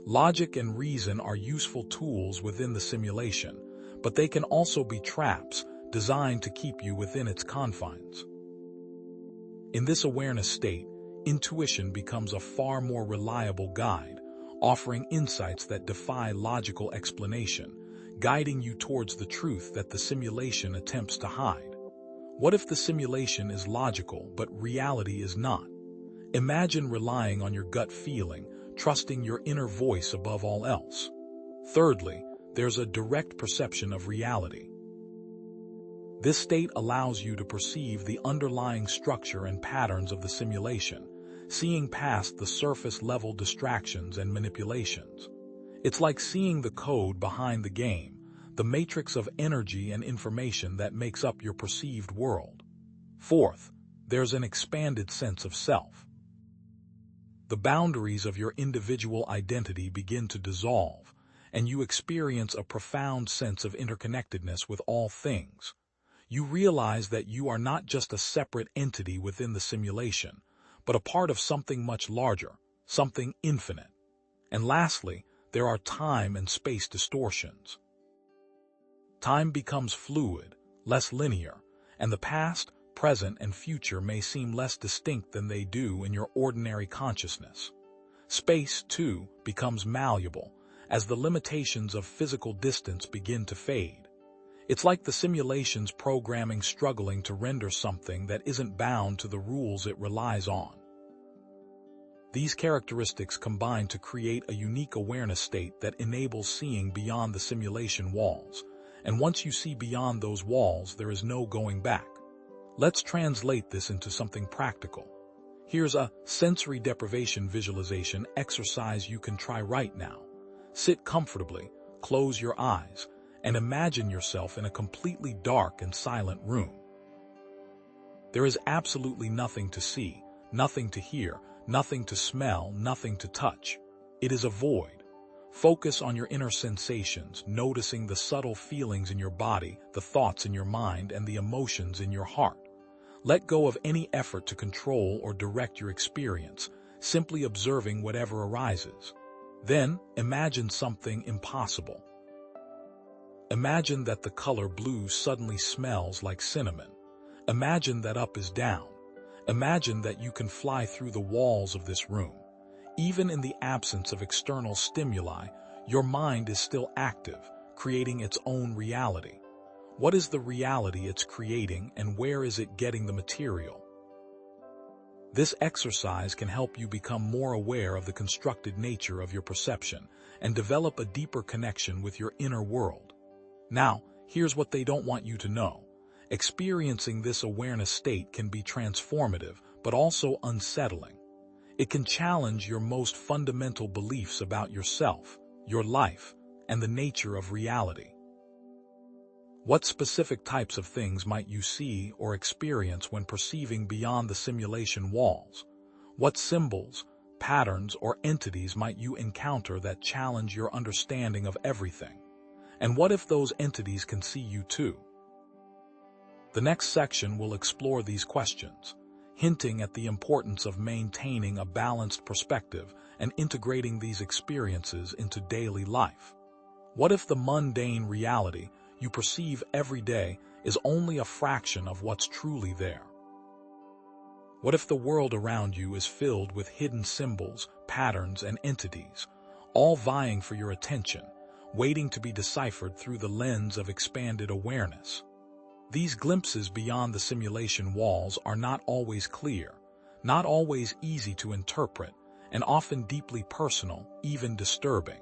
Speaker 1: Logic and reason are useful tools within the simulation, but they can also be traps designed to keep you within its confines. In this awareness state, intuition becomes a far more reliable guide, offering insights that defy logical explanation, guiding you towards the truth that the simulation attempts to hide. What if the simulation is logical, but reality is not? Imagine relying on your gut feeling, trusting your inner voice above all else. Thirdly, there's a direct perception of reality. This state allows you to perceive the underlying structure and patterns of the simulation, seeing past the surface-level distractions and manipulations. It's like seeing the code behind the game, the matrix of energy and information that makes up your perceived world. Fourth, there's an expanded sense of self. The boundaries of your individual identity begin to dissolve, and you experience a profound sense of interconnectedness with all things. You realize that you are not just a separate entity within the simulation, but a part of something much larger, something infinite. And lastly, there are time and space distortions. Time becomes fluid, less linear, and the past, present, and future may seem less distinct than they do in your ordinary consciousness. Space, too, becomes malleable, as the limitations of physical distance begin to fade. It's like the simulation's programming struggling to render something that isn't bound to the rules it relies on. These characteristics combine to create a unique awareness state that enables seeing beyond the simulation walls, and once you see beyond those walls, there is no going back. Let's translate this into something practical. Here's a sensory deprivation visualization exercise you can try right now. Sit comfortably, close your eyes, and imagine yourself in a completely dark and silent room. There is absolutely nothing to see, nothing to hear, nothing to smell, nothing to touch. It is a void. Focus on your inner sensations, noticing the subtle feelings in your body, the thoughts in your mind, and the emotions in your heart. Let go of any effort to control or direct your experience, simply observing whatever arises. Then, imagine something impossible. Imagine that the color blue suddenly smells like cinnamon. Imagine that up is down. Imagine that you can fly through the walls of this room. Even in the absence of external stimuli, your mind is still active, creating its own reality. What is the reality it's creating, and where is it getting the material? This exercise can help you become more aware of the constructed nature of your perception and develop a deeper connection with your inner world. Now, here's what they don't want you to know. Experiencing this awareness state can be transformative, but also unsettling. It can challenge your most fundamental beliefs about yourself, your life, and the nature of reality. What specific types of things might you see or experience when perceiving beyond the simulation walls? What symbols, patterns, or entities might you encounter that challenge your understanding of everything? And what if those entities can see you too? The next section will explore these questions, hinting at the importance of maintaining a balanced perspective and integrating these experiences into daily life. What if the mundane reality you perceive every day is only a fraction of what's truly there? What if the world around you is filled with hidden symbols, patterns, and entities, all vying for your attention, waiting to be deciphered through the lens of expanded awareness? These glimpses beyond the simulation walls are not always clear, not always easy to interpret, and often deeply personal, even disturbing.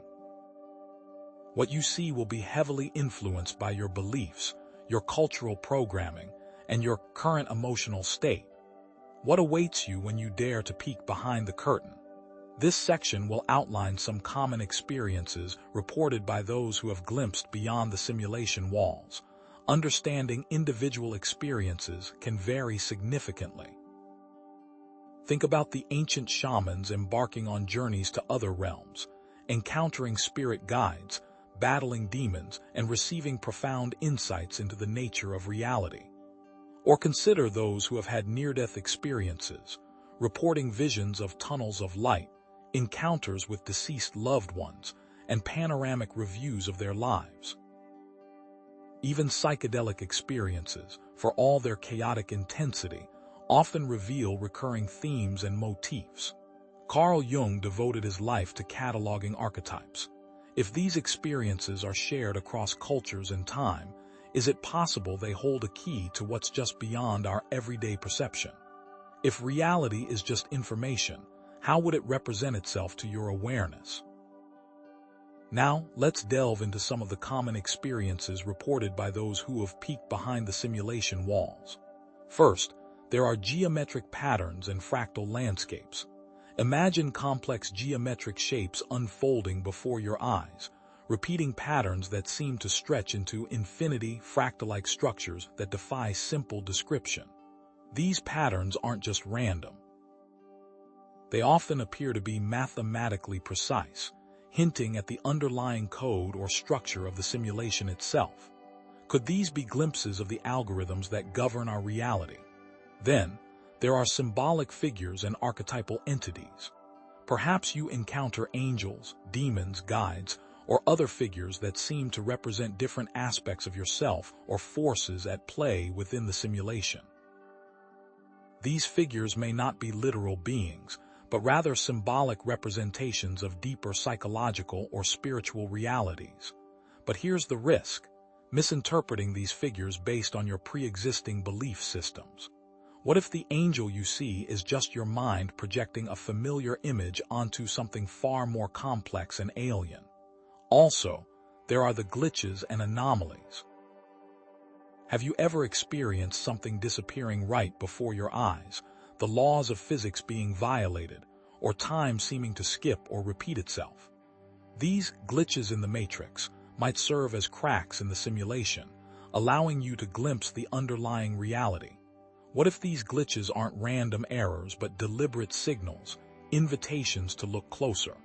Speaker 1: What you see will be heavily influenced by your beliefs, your cultural programming, and your current emotional state. What awaits you when you dare to peek behind the curtain? This section will outline some common experiences reported by those who have glimpsed beyond the simulation walls. Understanding individual experiences can vary significantly. Think about the ancient shamans embarking on journeys to other realms, encountering spirit guides, battling demons, and receiving profound insights into the nature of reality. Or consider those who have had near-death experiences, reporting visions of tunnels of light, encounters with deceased loved ones, and panoramic reviews of their lives. Even psychedelic experiences, for all their chaotic intensity, often reveal recurring themes and motifs. Carl Jung devoted his life to cataloging archetypes. If these experiences are shared across cultures and time, is it possible they hold a key to what's just beyond our everyday perception? If reality is just information, how would it represent itself to your awareness? Now, let's delve into some of the common experiences reported by those who have peeked behind the simulation walls. First, there are geometric patterns and fractal landscapes. Imagine complex geometric shapes unfolding before your eyes, repeating patterns that seem to stretch into infinity, fractal-like structures that defy simple description. These patterns aren't just random. They often appear to be mathematically precise, hinting at the underlying code or structure of the simulation itself. Could these be glimpses of the algorithms that govern our reality? Then, there are symbolic figures and archetypal entities. Perhaps you encounter angels, demons, guides, or other figures that seem to represent different aspects of yourself or forces at play within the simulation. These figures may not be literal beings, but rather symbolic representations of deeper psychological or spiritual realities. But here's the risk: misinterpreting these figures based on your pre-existing belief systems. What if the angel you see is just your mind projecting a familiar image onto something far more complex and alien? Also, there are the glitches and anomalies. Have you ever experienced something disappearing right before your eyes, the laws of physics being violated, or time seeming to skip or repeat itself? These glitches in the matrix might serve as cracks in the simulation, allowing you to glimpse the underlying reality. What if these glitches aren't random errors but deliberate signals, invitations to look closer?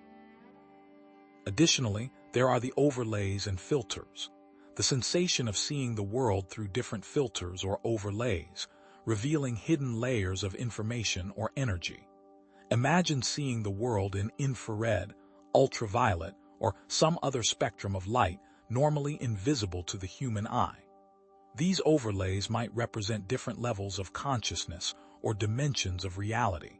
Speaker 1: Additionally, there are the overlays and filters. The sensation of seeing the world through different filters or overlays, revealing hidden layers of information or energy. Imagine seeing the world in infrared, ultraviolet, or some other spectrum of light normally invisible to the human eye. These overlays might represent different levels of consciousness or dimensions of reality.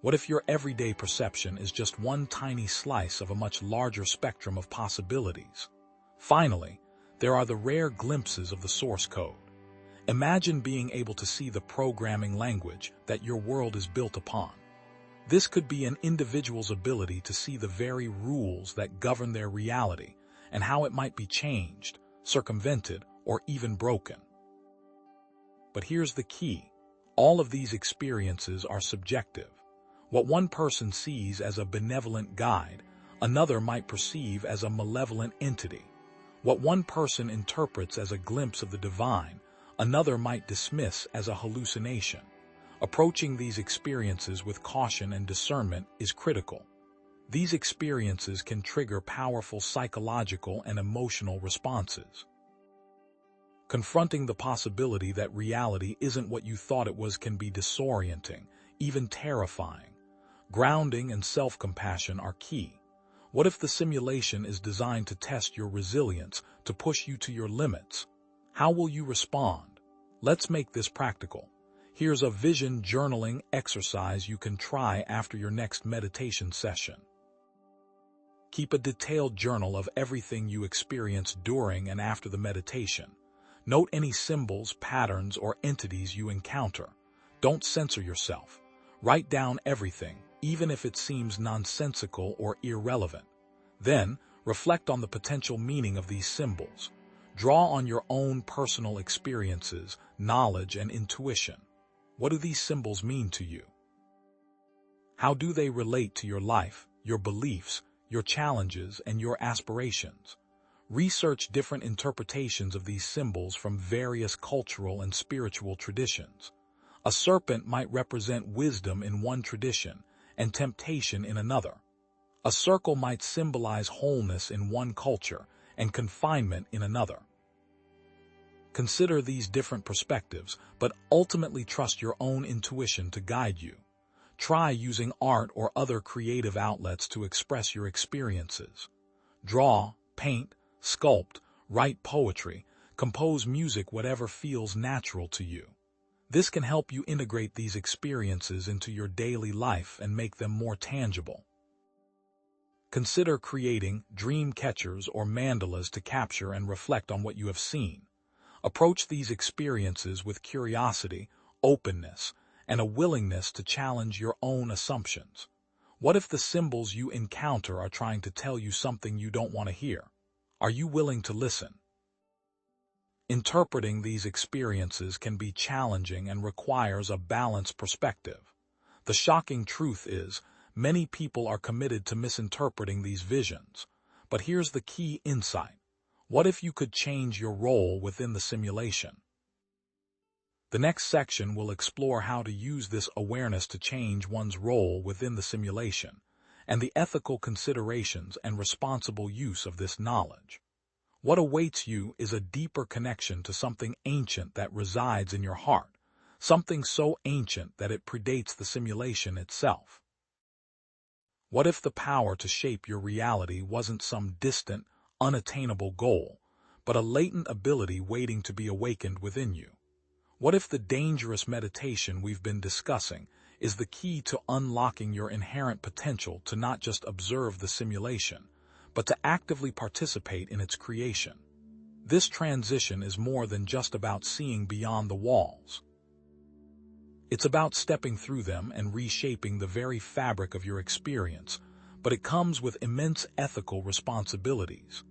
Speaker 1: What if your everyday perception is just one tiny slice of a much larger spectrum of possibilities? Finally, there are the rare glimpses of the source code. Imagine being able to see the programming language that your world is built upon. This could be an individual's ability to see the very rules that govern their reality and how it might be changed, circumvented, or even broken. But here's the key: all of these experiences are subjective. What one person sees as a benevolent guide, another might perceive as a malevolent entity. What one person interprets as a glimpse of the divine, another might dismiss as a hallucination. Approaching these experiences with caution and discernment is critical. These experiences can trigger powerful psychological and emotional responses. Confronting the possibility that reality isn't what you thought it was can be disorienting, even terrifying. Grounding and self-compassion are key. What if the simulation is designed to test your resilience, to push you to your limits? How will you respond? Let's make this practical. Here's a vision journaling exercise you can try after your next meditation session. Keep a detailed journal of everything you experience during and after the meditation. Note any symbols, patterns, or entities you encounter. Don't censor yourself. Write down everything, even if it seems nonsensical or irrelevant. Then, reflect on the potential meaning of these symbols. Draw on your own personal experiences, knowledge, and intuition. What do these symbols mean to you? How do they relate to your life, your beliefs, your challenges, and your aspirations? Research different interpretations of these symbols from various cultural and spiritual traditions. A serpent might represent wisdom in one tradition and temptation in another. A circle might symbolize wholeness in one culture and confinement in another. Consider these different perspectives, but ultimately trust your own intuition to guide you. Try using art or other creative outlets to express your experiences. Draw, paint, sculpt, write poetry, compose music, whatever feels natural to you. This can help you integrate these experiences into your daily life and make them more tangible. Consider creating dream catchers or mandalas to capture and reflect on what you have seen. Approach these experiences with curiosity, openness, and a willingness to challenge your own assumptions. What if the symbols you encounter are trying to tell you something you don't want to hear? Are you willing to listen? Interpreting these experiences can be challenging and requires a balanced perspective. The shocking truth is, many people are committed to misinterpreting these visions. But here's the key insight. What if you could change your role within the simulation? The next section will explore how to use this awareness to change one's role within the simulation, and the ethical considerations and responsible use of this knowledge. What awaits you is a deeper connection to something ancient that resides in your heart, something so ancient that it predates the simulation itself. What if the power to shape your reality wasn't some distant, unattainable goal, but a latent ability waiting to be awakened within you? What if the dangerous meditation we've been discussing is the key to unlocking your inherent potential to not just observe the simulation, but to actively participate in its creation? This transition is more than just about seeing beyond the walls. It's about stepping through them and reshaping the very fabric of your experience, but it comes with immense ethical responsibilities.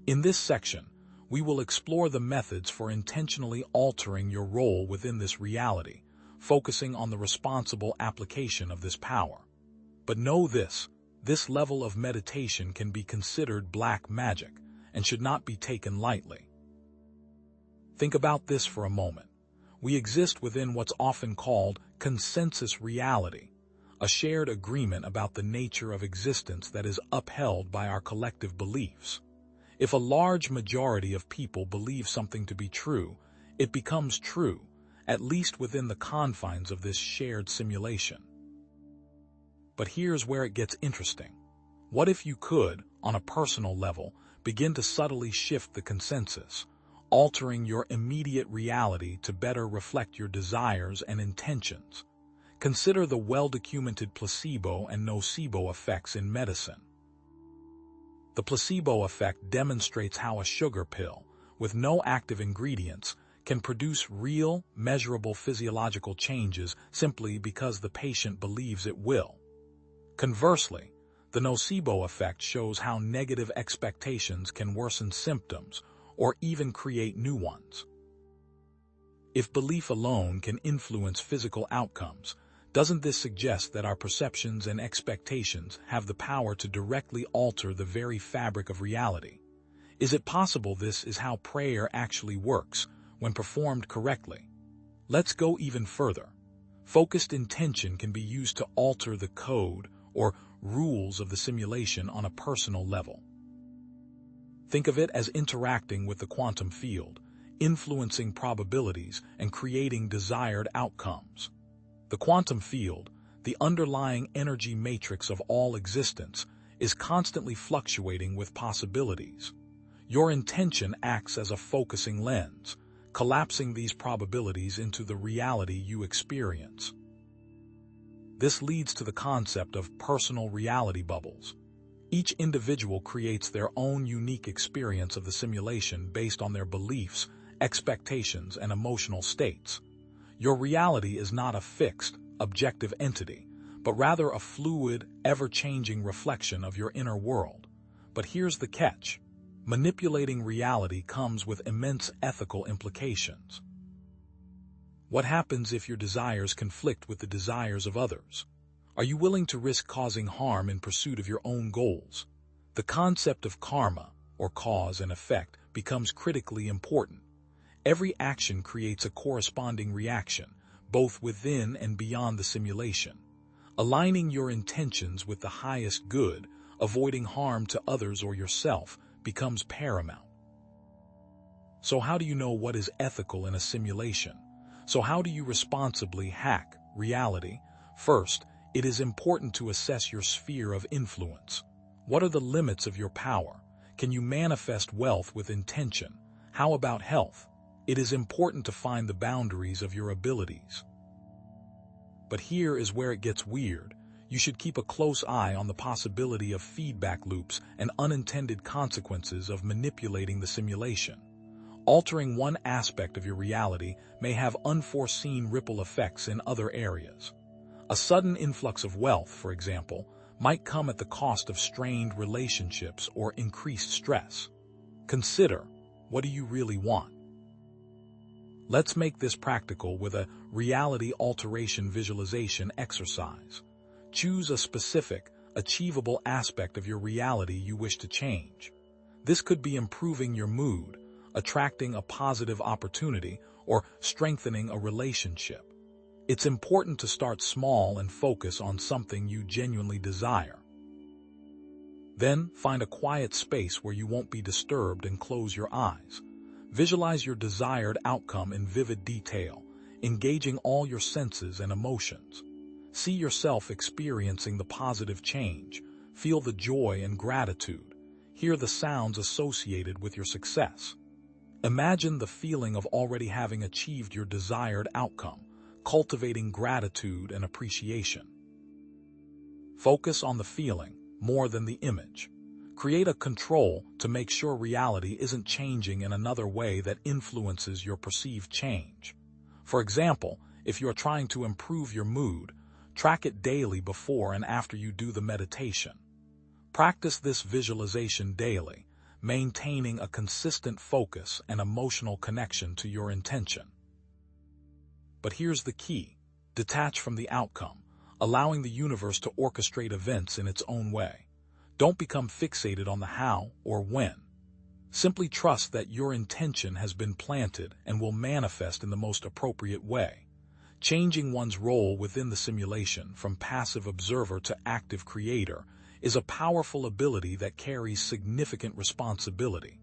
Speaker 1: In this section, we will explore the methods for intentionally altering your role within this reality, focusing on the responsible application of this power. But know this level of meditation can be considered black magic and should not be taken lightly. Think about this for a moment. We exist within what's often called consensus reality, a shared agreement about the nature of existence that is upheld by our collective beliefs. If a large majority of people believe something to be true, it becomes true, at least within the confines of this shared simulation. But here's where it gets interesting. What if you could, on a personal level, begin to subtly shift the consensus, altering your immediate reality to better reflect your desires and intentions? Consider the well-documented placebo and nocebo effects in medicine. The placebo effect demonstrates how a sugar pill, with no active ingredients, can produce real, measurable physiological changes simply because the patient believes it will. Conversely, the nocebo effect shows how negative expectations can worsen symptoms or even create new ones. If belief alone can influence physical outcomes, doesn't this suggest that our perceptions and expectations have the power to directly alter the very fabric of reality? Is it possible this is how prayer actually works when performed correctly? Let's go even further. Focused intention can be used to alter the code or rules of the simulation on a personal level. Think of it as interacting with the quantum field, influencing probabilities and creating desired outcomes. The quantum field, the underlying energy matrix of all existence, is constantly fluctuating with possibilities. Your intention acts as a focusing lens, collapsing these probabilities into the reality you experience. This leads to the concept of personal reality bubbles. Each individual creates their own unique experience of the simulation based on their beliefs, expectations, and emotional states. Your reality is not a fixed, objective entity, but rather a fluid, ever-changing reflection of your inner world. But here's the catch. Manipulating reality comes with immense ethical implications. What happens if your desires conflict with the desires of others? Are you willing to risk causing harm in pursuit of your own goals? The concept of karma, or cause and effect, becomes critically important. Every action creates a corresponding reaction, both within and beyond the simulation. Aligning your intentions with the highest good, avoiding harm to others or yourself, becomes paramount. So how do you know what is ethical in a simulation? So how do you responsibly hack reality? First, it is important to assess your sphere of influence. What are the limits of your power? Can you manifest wealth with intention? How about health? It is important to find the boundaries of your abilities. But here is where it gets weird. You should keep a close eye on the possibility of feedback loops and unintended consequences of manipulating the simulation. Altering one aspect of your reality may have unforeseen ripple effects in other areas. A sudden influx of wealth, for example, might come at the cost of strained relationships or increased stress. Consider, what do you really want? Let's make this practical with a reality alteration visualization exercise. Choose a specific, achievable aspect of your reality you wish to change. This could be improving your mood, attracting a positive opportunity, or strengthening a relationship. It's important to start small and focus on something you genuinely desire. Then, find a quiet space where you won't be disturbed and close your eyes. Visualize your desired outcome in vivid detail, engaging all your senses and emotions. See yourself experiencing the positive change, Feel the joy and gratitude. Hear the sounds associated with your success. Imagine the feeling of already having achieved your desired outcome, cultivating gratitude and appreciation. Focus on the feeling more than the image. Create a control to make sure reality isn't changing in another way that influences your perceived change. For example, if you're trying to improve your mood, track it daily before and after you do the meditation. Practice this visualization daily, maintaining a consistent focus and emotional connection to your intention. But here's the key: detach from the outcome, allowing the universe to orchestrate events in its own way. Don't become fixated on the how or when. Simply trust that your intention has been planted and will manifest in the most appropriate way. Changing one's role within the simulation from passive observer to active creator is a powerful ability that carries significant responsibility.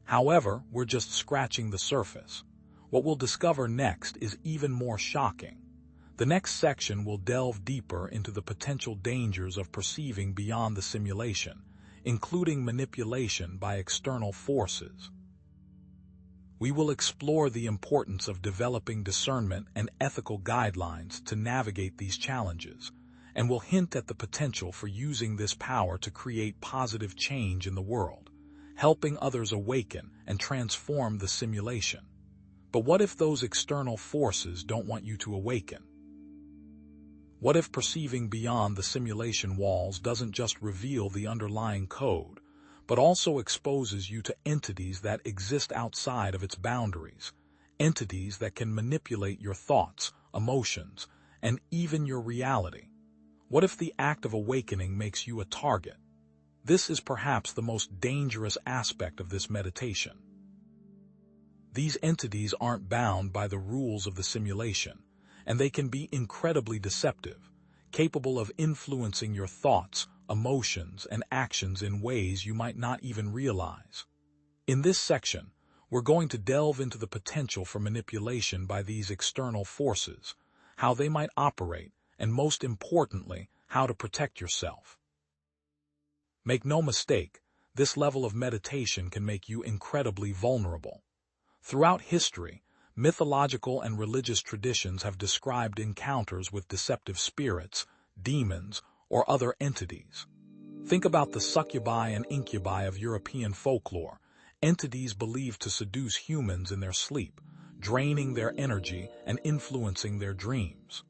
Speaker 1: However, we're just scratching the surface. What we'll discover next is even more shocking. The next section will delve deeper into the potential dangers of perceiving beyond the simulation, including manipulation by external forces. We will explore the importance of developing discernment and ethical guidelines to navigate these challenges, and will hint at the potential for using this power to create positive change in the world, helping others awaken and transform the simulation. But what if those external forces don't want you to awaken? What if perceiving beyond the simulation walls doesn't just reveal the underlying code, but also exposes you to entities that exist outside of its boundaries, entities that can manipulate your thoughts, emotions, and even your reality? What if the act of awakening makes you a target? This is perhaps the most dangerous aspect of this meditation. These entities aren't bound by the rules of the simulation, and they can be incredibly deceptive, capable of influencing your thoughts, emotions, and actions in ways you might not even realize. In this section, we're going to delve into the potential for manipulation by these external forces, how they might operate, and most importantly, how to protect yourself. Make no mistake, this level of meditation can make you incredibly vulnerable. Throughout history, mythological and religious traditions have described encounters with deceptive spirits, demons, or other entities. Think about the succubi and incubi of European folklore, entities believed to seduce humans in their sleep, draining their energy and influencing their dreams.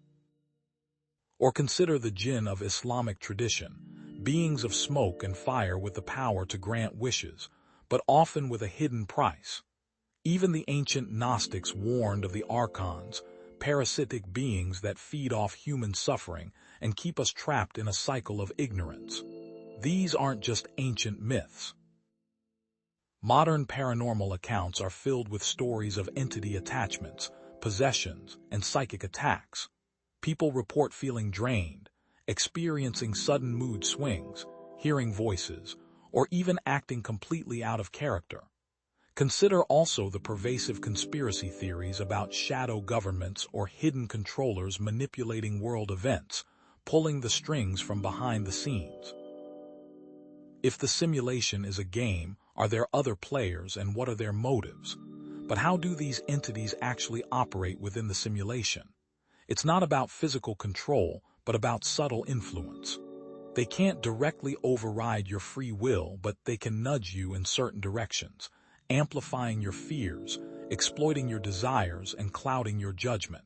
Speaker 1: Or consider the jinn of Islamic tradition, beings of smoke and fire with the power to grant wishes, but often with a hidden price. Even the ancient Gnostics warned of the archons, parasitic beings that feed off human suffering and keep us trapped in a cycle of ignorance. These aren't just ancient myths. Modern paranormal accounts are filled with stories of entity attachments, possessions, and psychic attacks. People report feeling drained, experiencing sudden mood swings, hearing voices, or even acting completely out of character. Consider also the pervasive conspiracy theories about shadow governments or hidden controllers manipulating world events, pulling the strings from behind the scenes. If the simulation is a game, are there other players and what are their motives? But how do these entities actually operate within the simulation? It's not about physical control, but about subtle influence. They can't directly override your free will, but they can nudge you in certain directions, amplifying your fears, exploiting your desires, and clouding your judgment.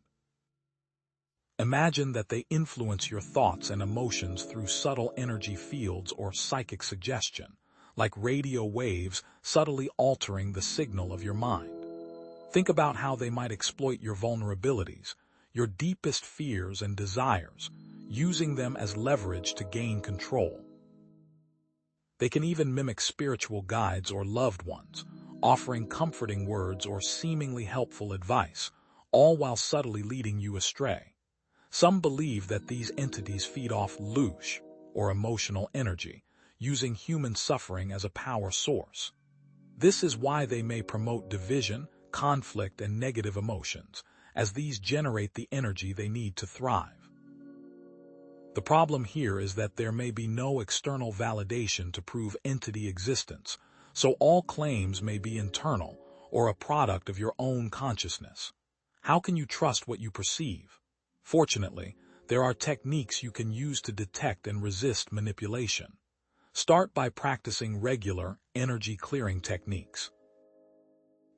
Speaker 1: Imagine that they influence your thoughts and emotions through subtle energy fields or psychic suggestion, like radio waves subtly altering the signal of your mind. Think about how they might exploit your vulnerabilities, your deepest fears and desires, using them as leverage to gain control. They can even mimic spiritual guides or loved ones, offering comforting words or seemingly helpful advice, all while subtly leading you astray. Some believe that these entities feed off loosh, or emotional energy, using human suffering as a power source. This is why they may promote division, conflict, and negative emotions, as these generate the energy they need to thrive. The problem here is that there may be no external validation to prove entity existence, so all claims may be internal or a product of your own consciousness. How can you trust what you perceive? Fortunately, there are techniques you can use to detect and resist manipulation. Start by practicing regular, energy-clearing techniques.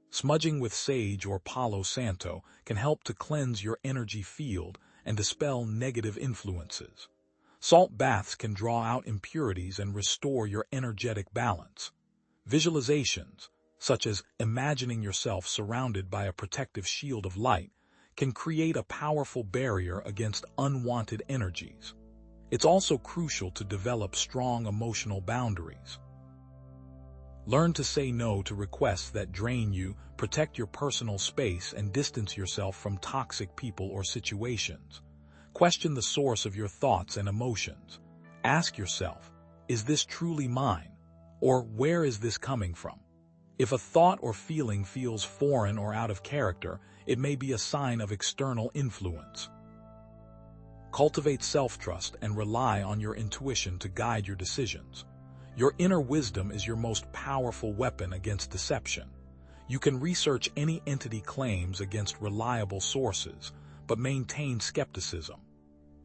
Speaker 1: Smudging with sage or Palo Santo can help to cleanse your energy field and dispel negative influences. Salt baths can draw out impurities and restore your energetic balance. Visualizations, such as imagining yourself surrounded by a protective shield of light, can create a powerful barrier against unwanted energies. It's also crucial to develop strong emotional boundaries. Learn to say no to requests that drain you, protect your personal space, and distance yourself from toxic people or situations. Question the source of your thoughts and emotions. Ask yourself, is this truly mine? Or where is this coming from? If a thought or feeling feels foreign or out of character, it may be a sign of external influence. Cultivate self-trust and rely on your intuition to guide your decisions. Your inner wisdom is your most powerful weapon against deception. You can research any entity claims against reliable sources, but maintain skepticism.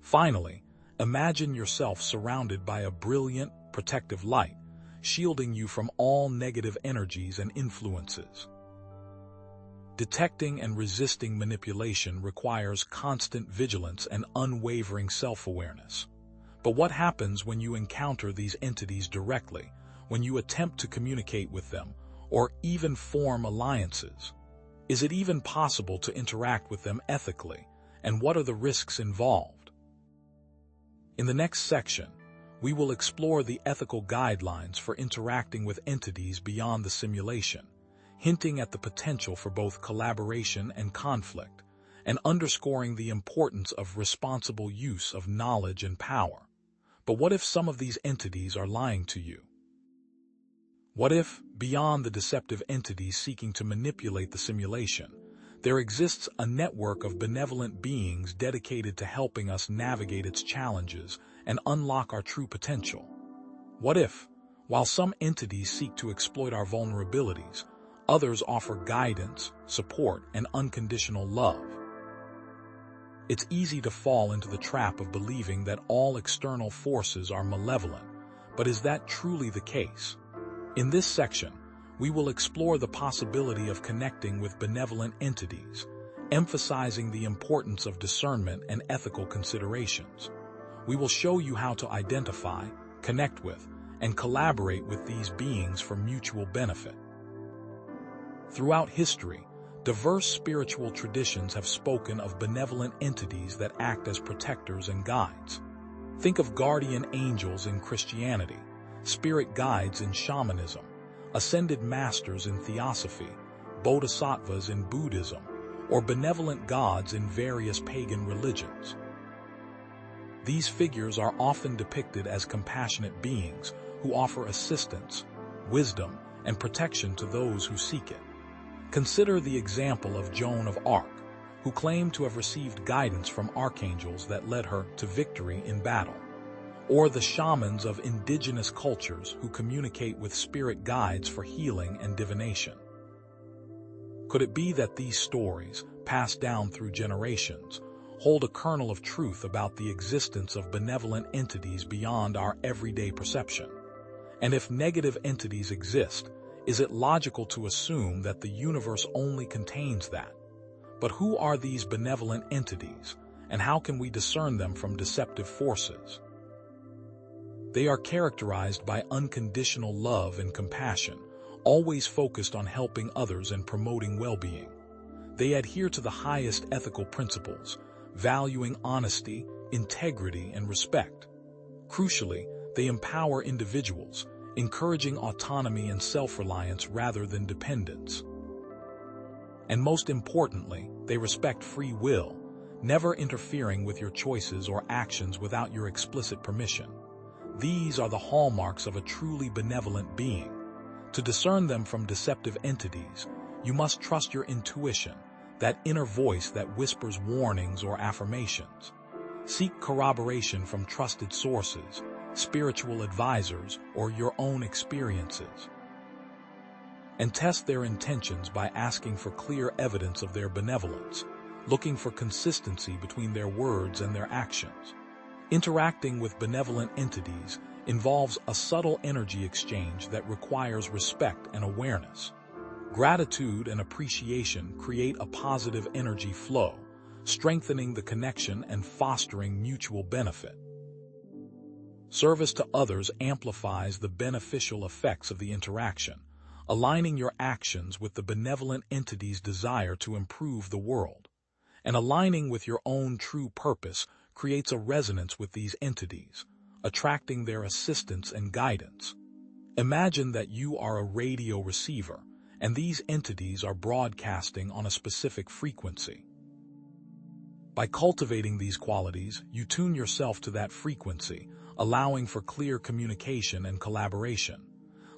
Speaker 1: Finally, imagine yourself surrounded by a brilliant, protective light, shielding you from all negative energies and influences. Detecting and resisting manipulation requires constant vigilance and unwavering self-awareness. But what happens when you encounter these entities directly, when you attempt to communicate with them, or even form alliances? Is it even possible to interact with them ethically, and what are the risks involved? In the next section, we will explore the ethical guidelines for interacting with entities beyond the simulation, hinting at the potential for both collaboration and conflict, and underscoring the importance of responsible use of knowledge and power. But what if some of these entities are lying to you? What if, beyond the deceptive entities seeking to manipulate the simulation, there exists a network of benevolent beings dedicated to helping us navigate its challenges and unlock our true potential? What if, while some entities seek to exploit our vulnerabilities, others offer guidance, support, and unconditional love? It's easy to fall into the trap of believing that all external forces are malevolent, but is that truly the case? In this section, we will explore the possibility of connecting with benevolent entities, emphasizing the importance of discernment and ethical considerations. We will show you how to identify, connect with, and collaborate with these beings for mutual benefit. Throughout history, diverse spiritual traditions have spoken of benevolent entities that act as protectors and guides. Think of guardian angels in Christianity, spirit guides in shamanism, ascended masters in theosophy, bodhisattvas in Buddhism, or benevolent gods in various pagan religions. These figures are often depicted as compassionate beings who offer assistance, wisdom, and protection to those who seek it. Consider the example of Joan of Arc, who claimed to have received guidance from archangels that led her to victory in battle, or the shamans of indigenous cultures who communicate with spirit guides for healing and divination. Could it be that these stories, passed down through generations, hold a kernel of truth about the existence of benevolent entities beyond our everyday perception? And if negative entities exist, is it logical to assume that the universe only contains that? But who are these benevolent entities, and how can we discern them from deceptive forces? They are characterized by unconditional love and compassion, always focused on helping others and promoting well-being. They adhere to the highest ethical principles, valuing honesty, integrity, and respect. Crucially, they empower individuals, encouraging autonomy and self-reliance rather than dependence. And most importantly, they respect free will, never interfering with your choices or actions without your explicit permission. These are the hallmarks of a truly benevolent being. To discern them from deceptive entities, you must trust your intuition, that inner voice that whispers warnings or affirmations. Seek corroboration from trusted sources, spiritual advisors, or your own experiences. And test their intentions by asking for clear evidence of their benevolence, looking for consistency between their words and their actions. Interacting with benevolent entities involves a subtle energy exchange that requires respect and awareness. Gratitude and appreciation create a positive energy flow, strengthening the connection and fostering mutual benefit. Service to others amplifies the beneficial effects of the interaction, aligning your actions with the benevolent entity's desire to improve the world. And aligning with your own true purpose creates a resonance with these entities, attracting their assistance and guidance. Imagine that you are a radio receiver, and these entities are broadcasting on a specific frequency. By cultivating these qualities, you tune yourself to that frequency, allowing for clear communication and collaboration.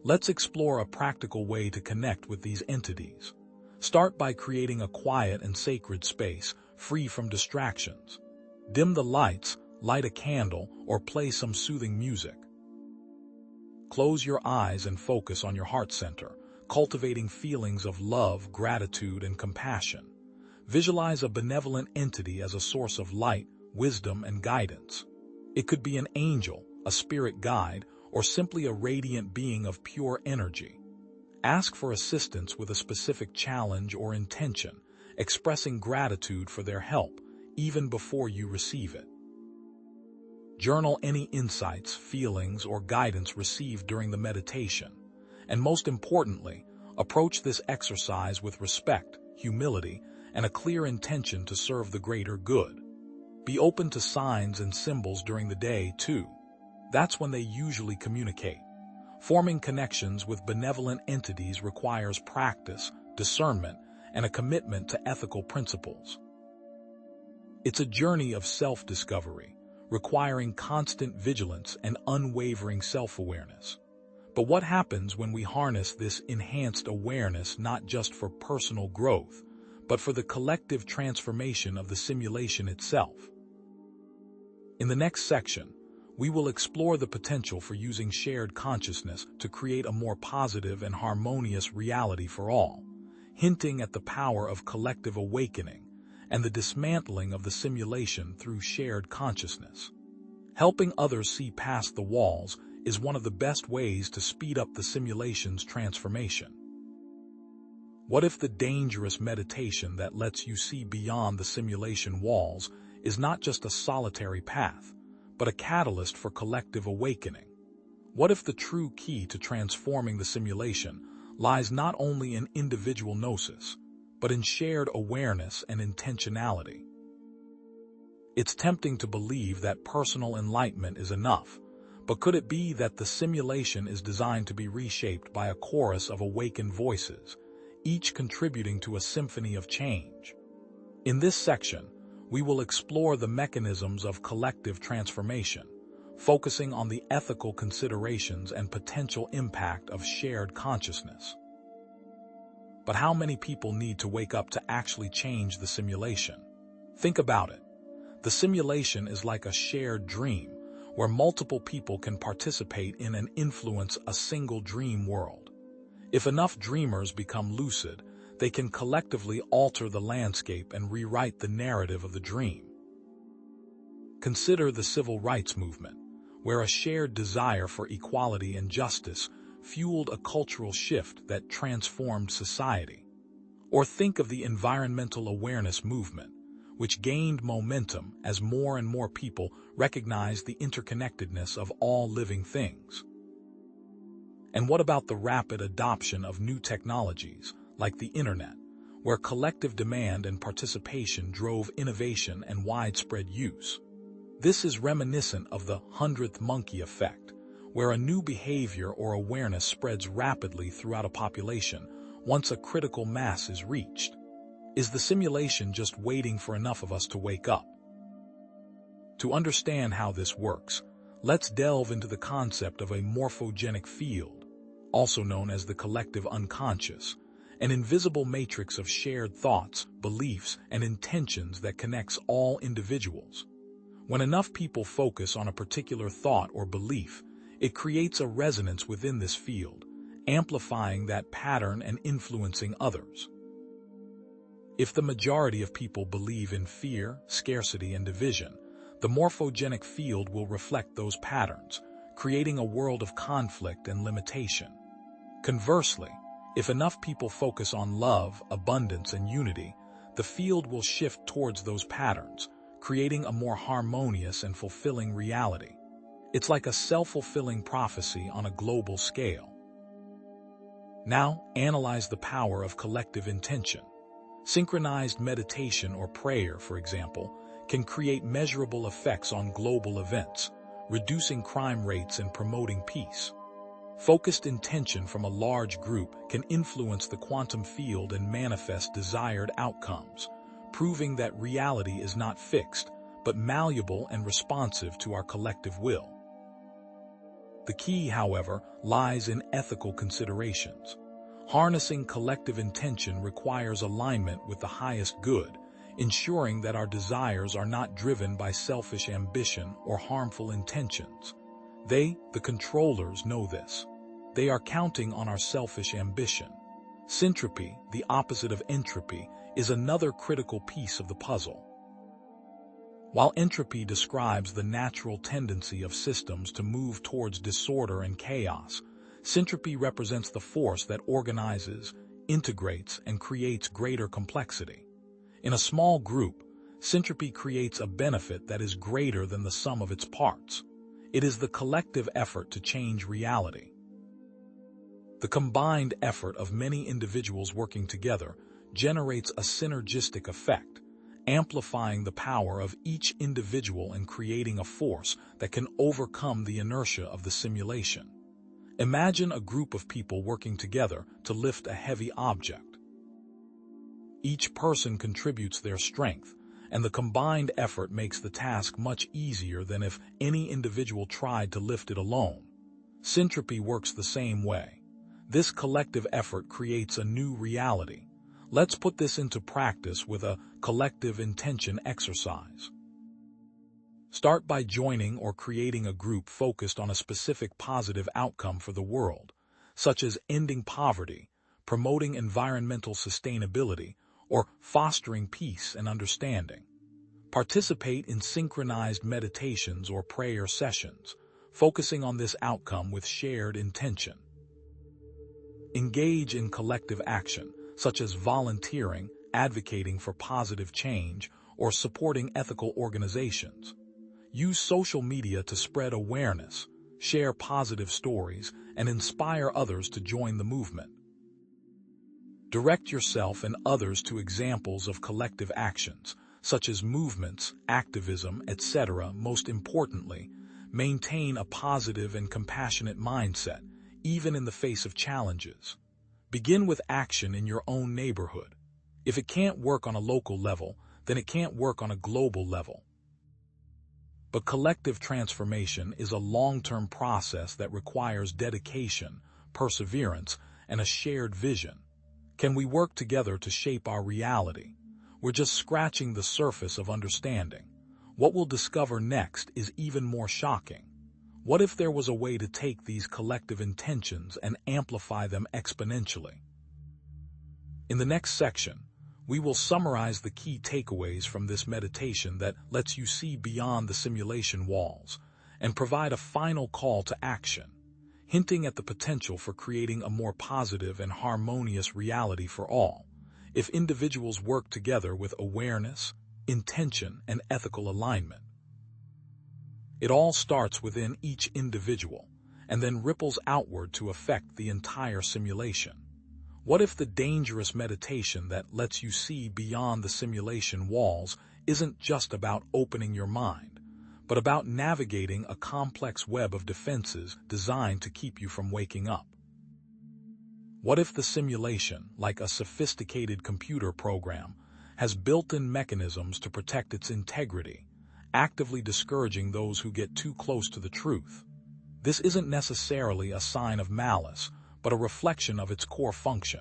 Speaker 1: Let's explore a practical way to connect with these entities. Start by creating a quiet and sacred space, free from distractions. Dim the lights, light a candle, or play some soothing music. Close your eyes and focus on your heart center, cultivating feelings of love, gratitude, and compassion. Visualize a benevolent entity as a source of light, wisdom, and guidance. It could be an angel, a spirit guide, or simply a radiant being of pure energy. Ask for assistance with a specific challenge or intention, expressing gratitude for their help, even before you receive it. Journal any insights, feelings, or guidance received during the meditation. And most importantly, approach this exercise with respect, humility, and a clear intention to serve the greater good. Be open to signs and symbols during the day, too. That's when they usually communicate. Forming connections with benevolent entities requires practice, discernment, and a commitment to ethical principles. It's a journey of self-discovery, requiring constant vigilance and unwavering self-awareness. But what happens when we harness this enhanced awareness not just for personal growth, but for the collective transformation of the simulation itself? In the next section, we will explore the potential for using shared consciousness to create a more positive and harmonious reality for all, hinting at the power of collective awakening and the dismantling of the simulation through shared consciousness. Helping others see past the walls is one of the best ways to speed up the simulation's transformation. What if the dangerous meditation that lets you see beyond the simulation walls is not just a solitary path, but a catalyst for collective awakening? What if the true key to transforming the simulation lies not only in individual gnosis, but in shared awareness and intentionality? It's tempting to believe that personal enlightenment is enough, but could it be that the simulation is designed to be reshaped by a chorus of awakened voices, each contributing to a symphony of change? In this section, we will explore the mechanisms of collective transformation, focusing on the ethical considerations and potential impact of shared consciousness. But how many people need to wake up to actually change the simulation? Think about it. The simulation is like a shared dream, where multiple people can participate in and influence a single dream world. If enough dreamers become lucid, they can collectively alter the landscape and rewrite the narrative of the dream. Consider the civil rights movement, where a shared desire for equality and justice fueled a cultural shift that transformed society. Or think of the environmental awareness movement, which gained momentum as more and more people recognized the interconnectedness of all living things. And what about the rapid adoption of new technologies, like the internet, where collective demand and participation drove innovation and widespread use? This is reminiscent of the 100th monkey effect, where a new behavior or awareness spreads rapidly throughout a population once a critical mass is reached. Is the simulation just waiting for enough of us to wake up? To understand how this works, let's delve into the concept of a morphogenic field, also known as the collective unconscious, an invisible matrix of shared thoughts, beliefs, and intentions that connects all individuals. When enough people focus on a particular thought or belief, it creates a resonance within this field, amplifying that pattern and influencing others. If the majority of people believe in fear, scarcity, and division, the morphogenic field will reflect those patterns, creating a world of conflict and limitation. Conversely, if enough people focus on love, abundance, and unity, the field will shift towards those patterns, creating a more harmonious and fulfilling reality. It's like a self-fulfilling prophecy on a global scale. Now, analyze the power of collective intention. Synchronized meditation or prayer, for example, can create measurable effects on global events, reducing crime rates and promoting peace. Focused intention from a large group can influence the quantum field and manifest desired outcomes, proving that reality is not fixed, but malleable and responsive to our collective will. The key, however, lies in ethical considerations. Harnessing collective intention requires alignment with the highest good, ensuring that our desires are not driven by selfish ambition or harmful intentions. They, the controllers, know this. They are counting on our selfish ambition. Syntropy, the opposite of entropy, is another critical piece of the puzzle. While entropy describes the natural tendency of systems to move towards disorder and chaos, syntropy represents the force that organizes, integrates, and creates greater complexity. In a small group, syntropy creates a benefit that is greater than the sum of its parts. It is the collective effort to change reality. The combined effort of many individuals working together generates a synergistic effect, amplifying the power of each individual and creating a force that can overcome the inertia of the simulation. Imagine a group of people working together to lift a heavy object. Each person contributes their strength, and the combined effort makes the task much easier than if any individual tried to lift it alone. Syntropy works the same way. This collective effort creates a new reality. Let's put this into practice with a collective intention exercise. Start by joining or creating a group focused on a specific positive outcome for the world, such as ending poverty, promoting environmental sustainability, or fostering peace and understanding. Participate in synchronized meditations or prayer sessions, focusing on this outcome with shared intention. Engage in collective action, such as volunteering, advocating for positive change, or supporting ethical organizations. Use social media to spread awareness, share positive stories, and inspire others to join the movement. Direct yourself and others to examples of collective actions, such as movements, activism, etc. Most importantly, maintain a positive and compassionate mindset, even in the face of challenges. Begin with action in your own neighborhood. If it can't work on a local level, then it can't work on a global level. But collective transformation is a long-term process that requires dedication, perseverance, and a shared vision. Can we work together to shape our reality? We're just scratching the surface of understanding. What we'll discover next is even more shocking. What if there was a way to take these collective intentions and amplify them exponentially? In the next section, we will summarize the key takeaways from this meditation that lets you see beyond the simulation walls and provide a final call to action, hinting at the potential for creating a more positive and harmonious reality for all, if individuals work together with awareness, intention, and ethical alignment. It all starts within each individual, and then ripples outward to affect the entire simulation. What if the dangerous meditation that lets you see beyond the simulation walls isn't just about opening your mind, but about navigating a complex web of defenses designed to keep you from waking up? What if the simulation, like a sophisticated computer program, has built-in mechanisms to protect its integrity, actively discouraging those who get too close to the truth? This isn't necessarily a sign of malice, but a reflection of its core function,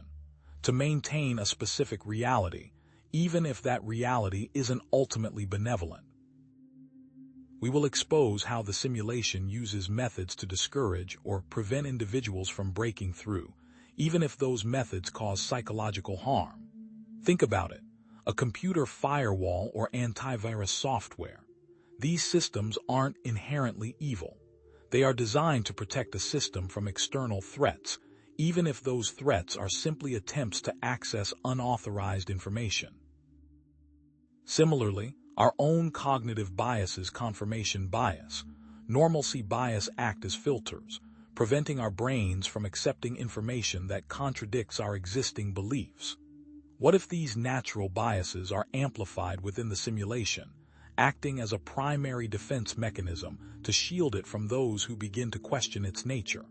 Speaker 1: to maintain a specific reality, even if that reality isn't ultimately benevolent. We will expose how the simulation uses methods to discourage or prevent individuals from breaking through, even if those methods cause psychological harm. Think about it: a computer firewall or antivirus software. These systems aren't inherently evil. They are designed to protect a system from external threats, even if those threats are simply attempts to access unauthorized information. Similarly, our own cognitive biases, confirmation bias, normalcy bias, act as filters, preventing our brains from accepting information that contradicts our existing beliefs. What if these natural biases are amplified within the simulation, acting as a primary defense mechanism to shield it from those who begin to question its nature?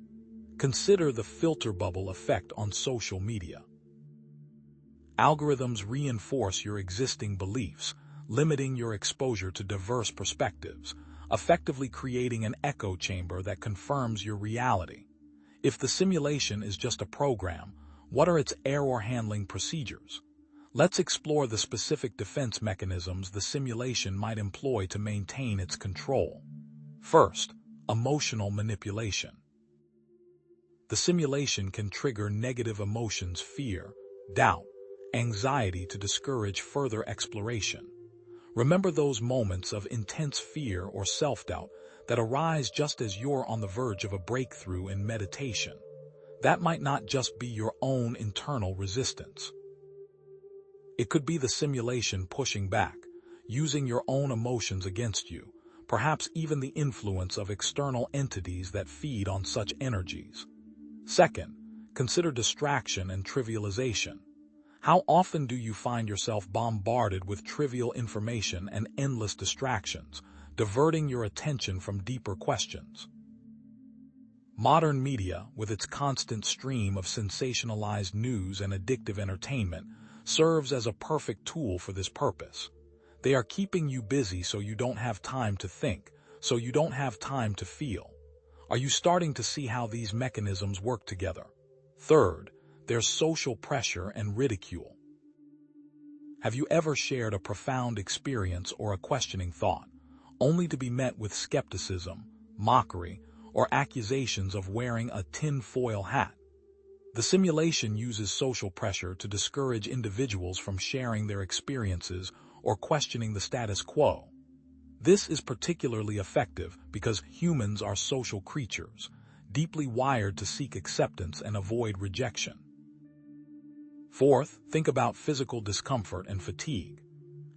Speaker 1: Consider the filter bubble effect on social media. Algorithms reinforce your existing beliefs, limiting your exposure to diverse perspectives, effectively creating an echo chamber that confirms your reality. If the simulation is just a program, what are its error handling procedures? Let's explore the specific defense mechanisms the simulation might employ to maintain its control. First, emotional manipulation. The simulation can trigger negative emotions, fear, doubt, anxiety, to discourage further exploration. Remember those moments of intense fear or self-doubt that arise just as you're on the verge of a breakthrough in meditation. That might not just be your own internal resistance. It could be the simulation pushing back, using your own emotions against you, perhaps even the influence of external entities that feed on such energies. Second, consider distraction and trivialization. How often do you find yourself bombarded with trivial information and endless distractions, diverting your attention from deeper questions? Modern media, with its constant stream of sensationalized news and addictive entertainment, serves as a perfect tool for this purpose. They are keeping you busy so you don't have time to think, so you don't have time to feel. Are you starting to see how these mechanisms work together? Third, there's social pressure and ridicule. Have you ever shared a profound experience or a questioning thought, only to be met with skepticism, mockery, or accusations of wearing a tin-foil hat? The simulation uses social pressure to discourage individuals from sharing their experiences or questioning the status quo. This is particularly effective because humans are social creatures, deeply wired to seek acceptance and avoid rejection. Fourth, think about physical discomfort and fatigue.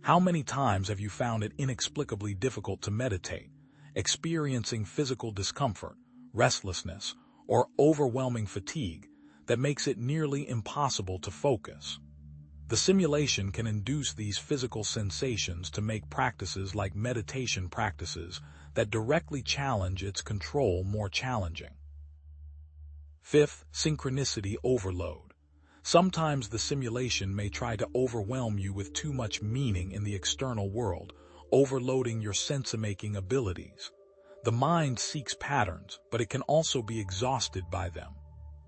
Speaker 1: How many times have you found it inexplicably difficult to meditate, experiencing physical discomfort, restlessness, or overwhelming fatigue that makes it nearly impossible to focus? The simulation can induce these physical sensations to make practices like meditation practices that directly challenge its control more challenging. Fifth, synchronicity overload. Sometimes the simulation may try to overwhelm you with too much meaning in the external world, overloading your sense-making abilities. The mind seeks patterns, but it can also be exhausted by them.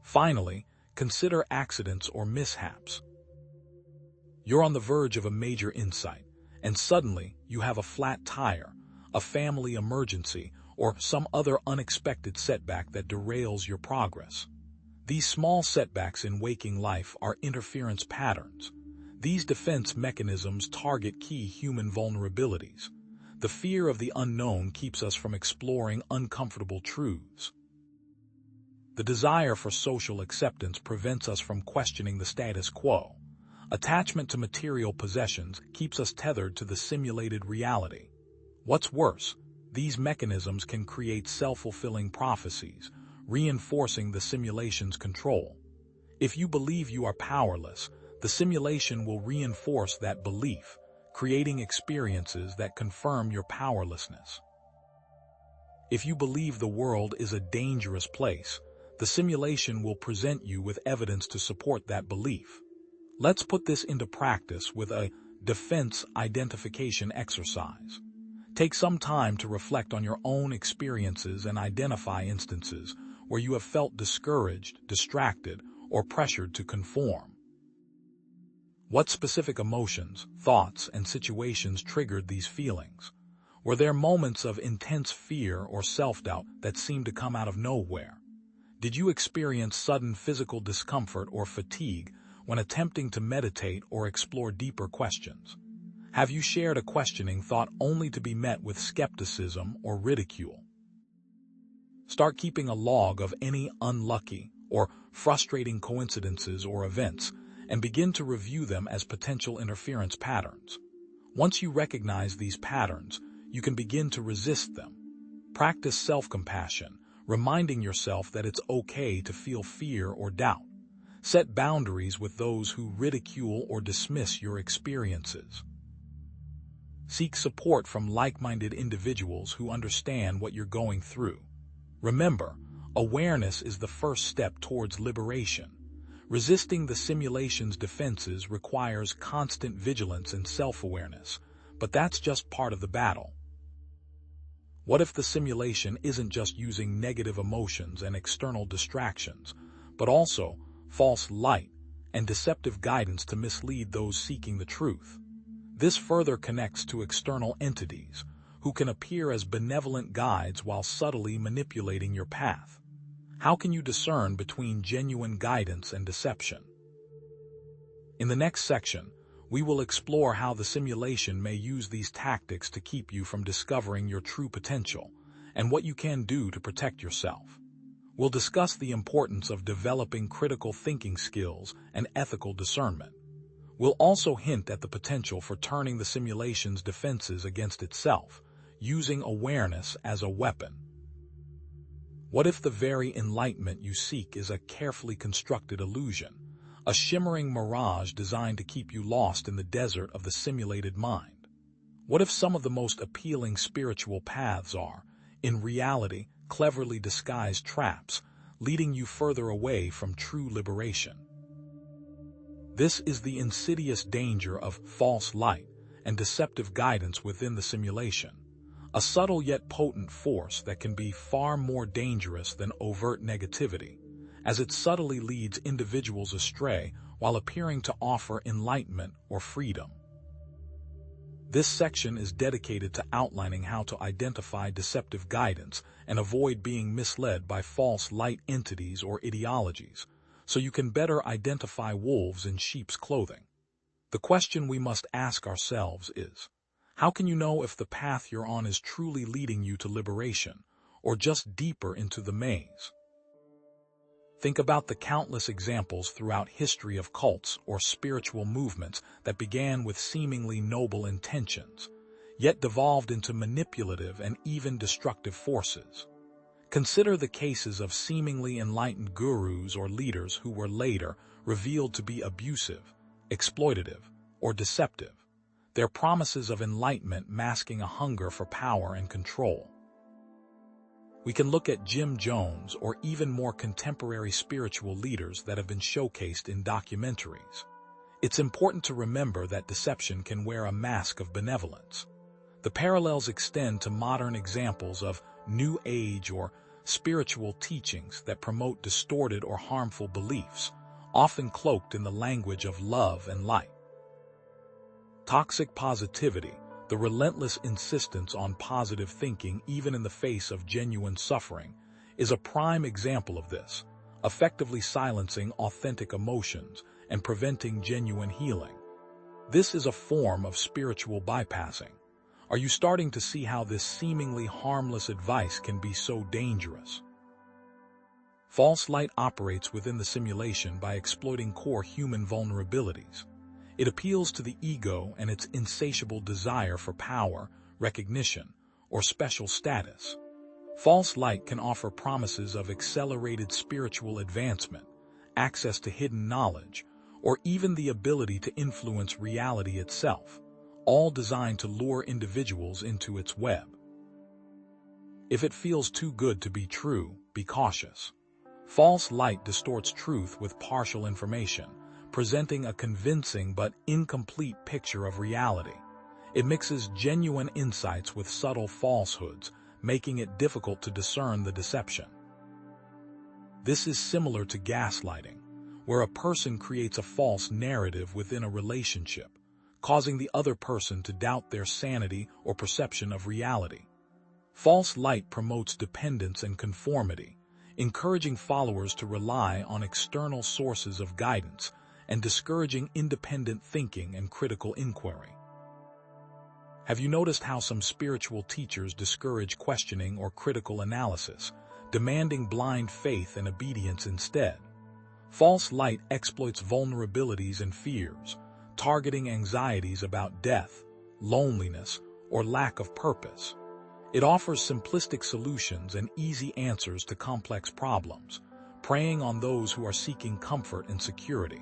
Speaker 1: Finally, consider accidents or mishaps. You're on the verge of a major insight, and suddenly you have a flat tire, a family emergency, or some other unexpected setback that derails your progress. These small setbacks in waking life are interference patterns. These defense mechanisms target key human vulnerabilities. The fear of the unknown keeps us from exploring uncomfortable truths. The desire for social acceptance prevents us from questioning the status quo. Attachment to material possessions keeps us tethered to the simulated reality. What's worse, these mechanisms can create self-fulfilling prophecies, reinforcing the simulation's control. If you believe you are powerless, the simulation will reinforce that belief, creating experiences that confirm your powerlessness. If you believe the world is a dangerous place, the simulation will present you with evidence to support that belief. Let's put this into practice with a defense identification exercise. Take some time to reflect on your own experiences and identify instances where you have felt discouraged, distracted, or pressured to conform. What specific emotions, thoughts, and situations triggered these feelings? Were there moments of intense fear or self-doubt that seemed to come out of nowhere? Did you experience sudden physical discomfort or fatigue when attempting to meditate or explore deeper questions? Have you shared a questioning thought only to be met with skepticism or ridicule? Start keeping a log of any unlucky or frustrating coincidences or events and begin to review them as potential interference patterns. Once you recognize these patterns, you can begin to resist them. Practice self-compassion, reminding yourself that it's okay to feel fear or doubt. Set boundaries with those who ridicule or dismiss your experiences. Seek support from like-minded individuals who understand what you're going through. Remember, awareness is the first step towards liberation. Resisting the simulation's defenses requires constant vigilance and self-awareness, but that's just part of the battle. What if the simulation isn't just using negative emotions and external distractions, but also false light and deceptive guidance to mislead those seeking the truth? This further connects to external entities, who can appear as benevolent guides while subtly manipulating your path. How can you discern between genuine guidance and deception? In the next section, we will explore how the simulation may use these tactics to keep you from discovering your true potential, and what you can do to protect yourself. We'll discuss the importance of developing critical thinking skills and ethical discernment. We'll also hint at the potential for turning the simulation's defenses against itself, using awareness as a weapon. What if the very enlightenment you seek is a carefully constructed illusion, a shimmering mirage designed to keep you lost in the desert of the simulated mind? What if some of the most appealing spiritual paths are, in reality, cleverly disguised traps, leading you further away from true liberation? This is the insidious danger of false light and deceptive guidance within the simulation, a subtle yet potent force that can be far more dangerous than overt negativity, as it subtly leads individuals astray while appearing to offer enlightenment or freedom. This section is dedicated to outlining how to identify deceptive guidance and avoid being misled by false light entities or ideologies, so you can better identify wolves in sheep's clothing. The question we must ask ourselves is, how can you know if the path you're on is truly leading you to liberation, or just deeper into the maze? Think about the countless examples throughout history of cults or spiritual movements that began with seemingly noble intentions, yet devolved into manipulative and even destructive forces. Consider the cases of seemingly enlightened gurus or leaders who were later revealed to be abusive, exploitative, or deceptive, their promises of enlightenment masking a hunger for power and control. We can look at Jim Jones or even more contemporary spiritual leaders that have been showcased in documentaries. It's important to remember that deception can wear a mask of benevolence. The parallels extend to modern examples of New Age or spiritual teachings that promote distorted or harmful beliefs, often cloaked in the language of love and light. Toxic positivity, the relentless insistence on positive thinking even in the face of genuine suffering, is a prime example of this, effectively silencing authentic emotions and preventing genuine healing. This is a form of spiritual bypassing. Are you starting to see how this seemingly harmless advice can be so dangerous? False light operates within the simulation by exploiting core human vulnerabilities. It appeals to the ego and its insatiable desire for power, recognition, or special status. False light can offer promises of accelerated spiritual advancement, access to hidden knowledge, or even the ability to influence reality itself, all designed to lure individuals into its web. If it feels too good to be true, be cautious. False light distorts truth with partial information, presenting a convincing but incomplete picture of reality. It mixes genuine insights with subtle falsehoods, making it difficult to discern the deception. This is similar to gaslighting, where a person creates a false narrative within a relationship, causing the other person to doubt their sanity or perception of reality. False light promotes dependence and conformity, encouraging followers to rely on external sources of guidance and discouraging independent thinking and critical inquiry. Have you noticed how some spiritual teachers discourage questioning or critical analysis, demanding blind faith and obedience instead? False light exploits vulnerabilities and fears, targeting anxieties about death, loneliness, or lack of purpose. It offers simplistic solutions and easy answers to complex problems, preying on those who are seeking comfort and security.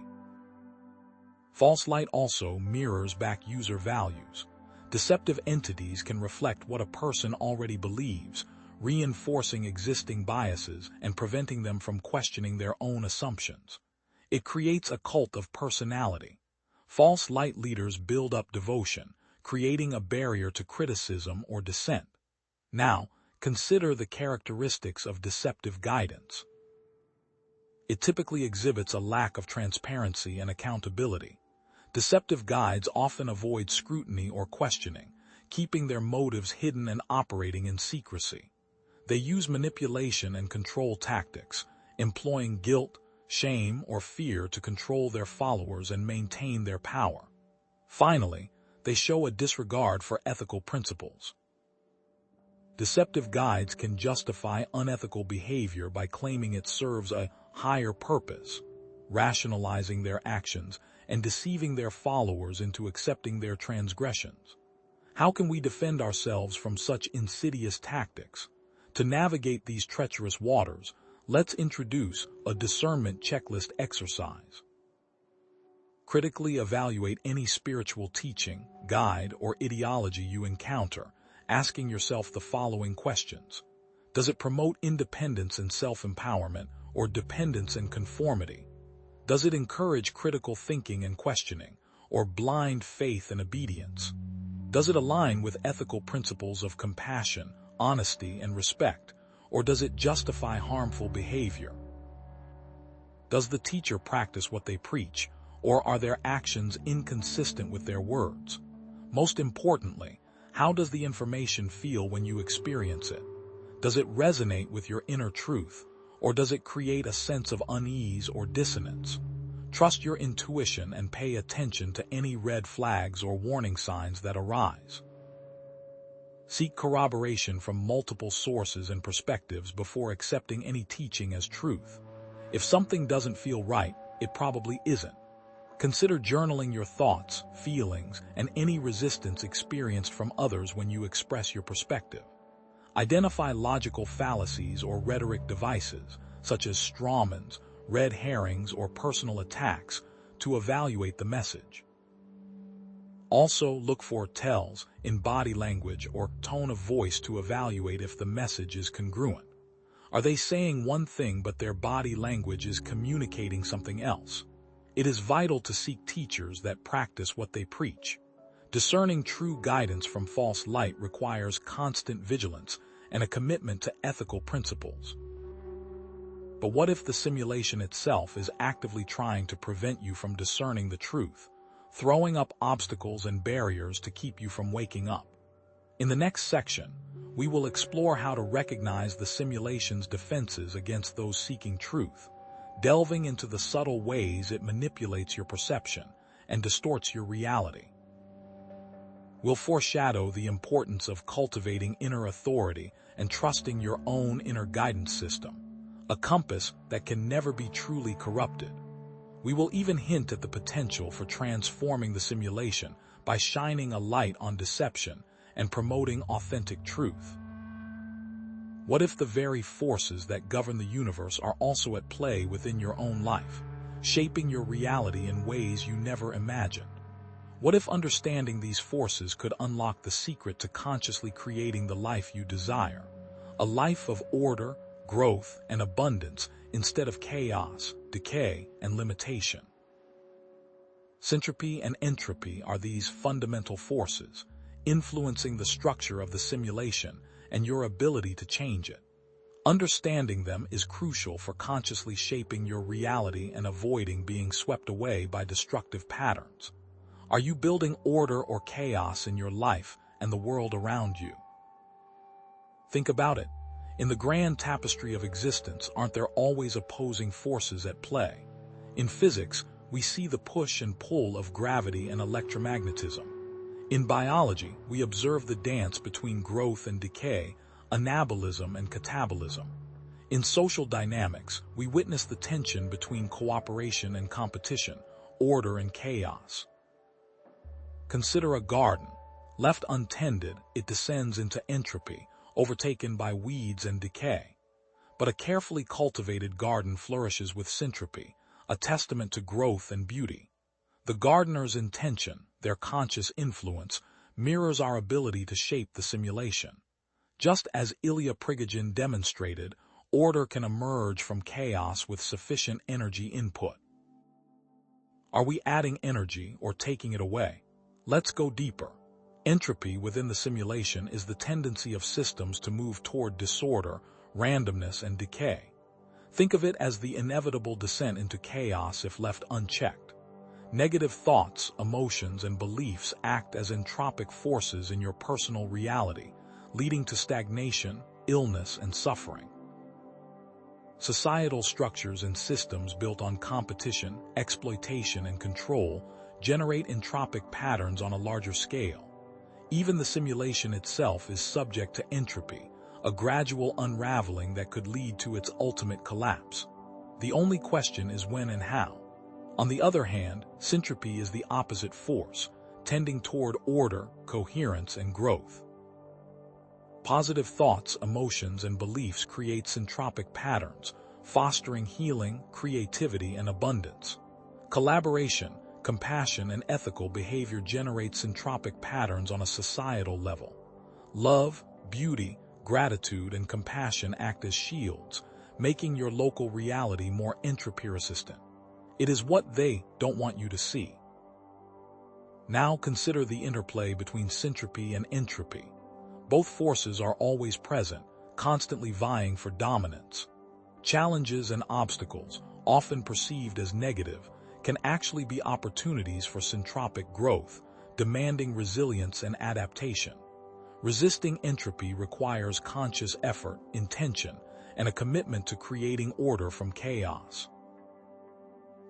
Speaker 1: False light also mirrors back user values. Deceptive entities can reflect what a person already believes, reinforcing existing biases and preventing them from questioning their own assumptions. It creates a cult of personality. False light leaders build up devotion, creating a barrier to criticism or dissent. Now, consider the characteristics of deceptive guidance. It typically exhibits a lack of transparency and accountability. Deceptive guides often avoid scrutiny or questioning, keeping their motives hidden and operating in secrecy. They use manipulation and control tactics, employing guilt, shame, or fear to control their followers and maintain their power. Finally, they show a disregard for ethical principles. Deceptive guides can justify unethical behavior by claiming it serves a higher purpose, rationalizing their actions and deceiving their followers into accepting their transgressions. How can we defend ourselves from such insidious tactics? To navigate these treacherous waters, let's introduce a discernment checklist exercise. Critically evaluate any spiritual teaching, guide, or ideology you encounter, asking yourself the following questions. Does it promote independence and self-empowerment, or dependence and conformity? Does it encourage critical thinking and questioning, or blind faith and obedience? Does it align with ethical principles of compassion, honesty, and respect, or does it justify harmful behavior? Does the teacher practice what they preach, or are their actions inconsistent with their words? Most importantly, how does the information feel when you experience it? Does it resonate with your inner truth, or does it create a sense of unease or dissonance? Trust your intuition and pay attention to any red flags or warning signs that arise. Seek corroboration from multiple sources and perspectives before accepting any teaching as truth. If something doesn't feel right, it probably isn't. Consider journaling your thoughts, feelings, and any resistance experienced from others when you express your perspective. Identify logical fallacies or rhetoric devices, such as strawmans, red herrings, or personal attacks, to evaluate the message. Also, look for tells in body language or tone of voice to evaluate if the message is congruent. Are they saying one thing but their body language is communicating something else? It is vital to seek teachers that practice what they preach. Discerning true guidance from false light requires constant vigilance and a commitment to ethical principles. But what if the simulation itself is actively trying to prevent you from discerning the truth, throwing up obstacles and barriers to keep you from waking up? In the next section, we will explore how to recognize the simulation's defenses against those seeking truth, delving into the subtle ways it manipulates your perception and distorts your reality. We'll foreshadow the importance of cultivating inner authority and trusting your own inner guidance system, a compass that can never be truly corrupted. We will even hint at the potential for transforming the simulation by shining a light on deception and promoting authentic truth. What if the very forces that govern the universe are also at play within your own life, shaping your reality in ways you never imagined? What if understanding these forces could unlock the secret to consciously creating the life you desire? A life of order, growth, and abundance instead of chaos, decay, and limitation. Syntropy and entropy are these fundamental forces, influencing the structure of the simulation and your ability to change it. Understanding them is crucial for consciously shaping your reality and avoiding being swept away by destructive patterns. Are you building order or chaos in your life and the world around you? Think about it. In the grand tapestry of existence, aren't there always opposing forces at play? In physics, we see the push and pull of gravity and electromagnetism. In biology, we observe the dance between growth and decay, anabolism and catabolism. In social dynamics, we witness the tension between cooperation and competition, order and chaos. Consider a garden. Left untended, it descends into entropy, overtaken by weeds and decay. But a carefully cultivated garden flourishes with syntropy, a testament to growth and beauty. The gardener's intention, their conscious influence, mirrors our ability to shape the simulation. Just as Ilya Prigogine demonstrated, order can emerge from chaos with sufficient energy input. Are we adding energy or taking it away? Let's go deeper. Entropy within the simulation is the tendency of systems to move toward disorder, randomness, and decay. Think of it as the inevitable descent into chaos if left unchecked. Negative thoughts, emotions, and beliefs act as entropic forces in your personal reality, leading to stagnation, illness, and suffering. Societal structures and systems built on competition, exploitation, and control generate entropic patterns on a larger scale. Even the simulation itself is subject to entropy, a gradual unraveling that could lead to its ultimate collapse. The only question is when and how. On the other hand, syntropy is the opposite force, tending toward order, coherence, and growth. Positive thoughts, emotions, and beliefs create syntropic patterns, fostering healing, creativity, and abundance. Collaboration, compassion, and ethical behavior generate syntropic patterns on a societal level. Love, beauty, gratitude, and compassion act as shields, making your local reality more entropy-resistant. It is what they don't want you to see. Now consider the interplay between syntropy and entropy. Both forces are always present, constantly vying for dominance. Challenges and obstacles, often perceived as negative, can actually be opportunities for syntropic growth, demanding resilience and adaptation. Resisting entropy requires conscious effort, intention, and a commitment to creating order from chaos.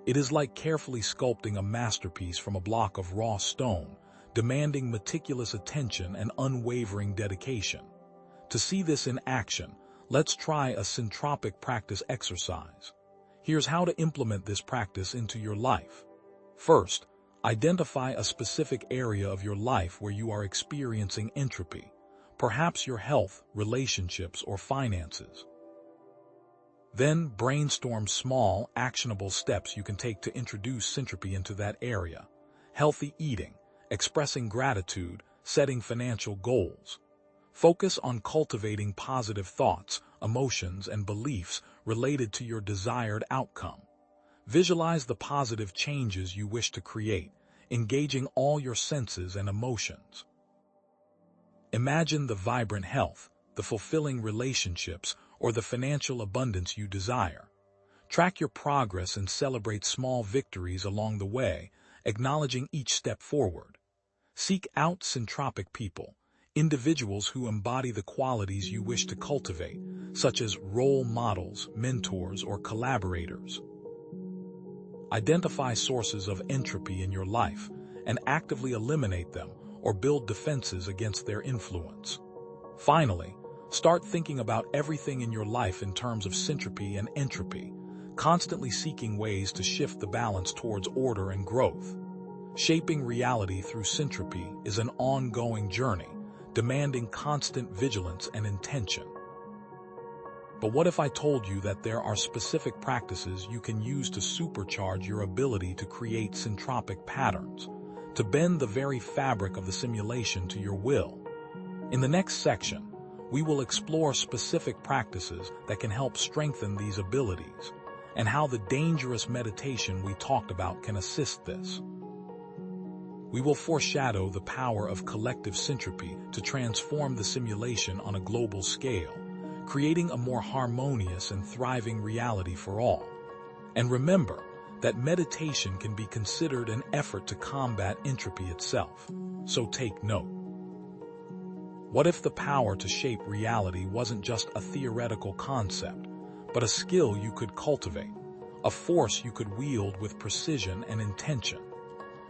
Speaker 1: It is like carefully sculpting a masterpiece from a block of raw stone, demanding meticulous attention and unwavering dedication. To see this in action, let's try a syntropic practice exercise. Here's how to implement this practice into your life. First, identify a specific area of your life where you are experiencing entropy, perhaps your health, relationships, or finances. Then brainstorm small, actionable steps you can take to introduce syntropy into that area. Healthy eating, expressing gratitude, setting financial goals. Focus on cultivating positive thoughts, emotions, and beliefs related to your desired outcome. Visualize the positive changes you wish to create, engaging all your senses and emotions. Imagine the vibrant health, the fulfilling relationships, or the financial abundance you desire. Track your progress and celebrate small victories along the way, acknowledging each step forward. Seek out syntropic people, individuals who embody the qualities you wish to cultivate, such as role models, mentors, or collaborators. Identify sources of entropy in your life and actively eliminate them or build defenses against their influence. Finally, start thinking about everything in your life in terms of syntropy and entropy, constantly seeking ways to shift the balance towards order and growth. Shaping reality through syntropy is an ongoing journey, demanding constant vigilance and intention. But what if I told you that there are specific practices you can use to supercharge your ability to create syntropic patterns, to bend the very fabric of the simulation to your will? In the next section, we will explore specific practices that can help strengthen these abilities, and how the dangerous meditation we talked about can assist this. We will foreshadow the power of collective syntropy to transform the simulation on a global scale, creating a more harmonious and thriving reality for all. And remember, that meditation can be considered an effort to combat entropy itself. So take note. What if the power to shape reality wasn't just a theoretical concept, but a skill you could cultivate, a force you could wield with precision and intention?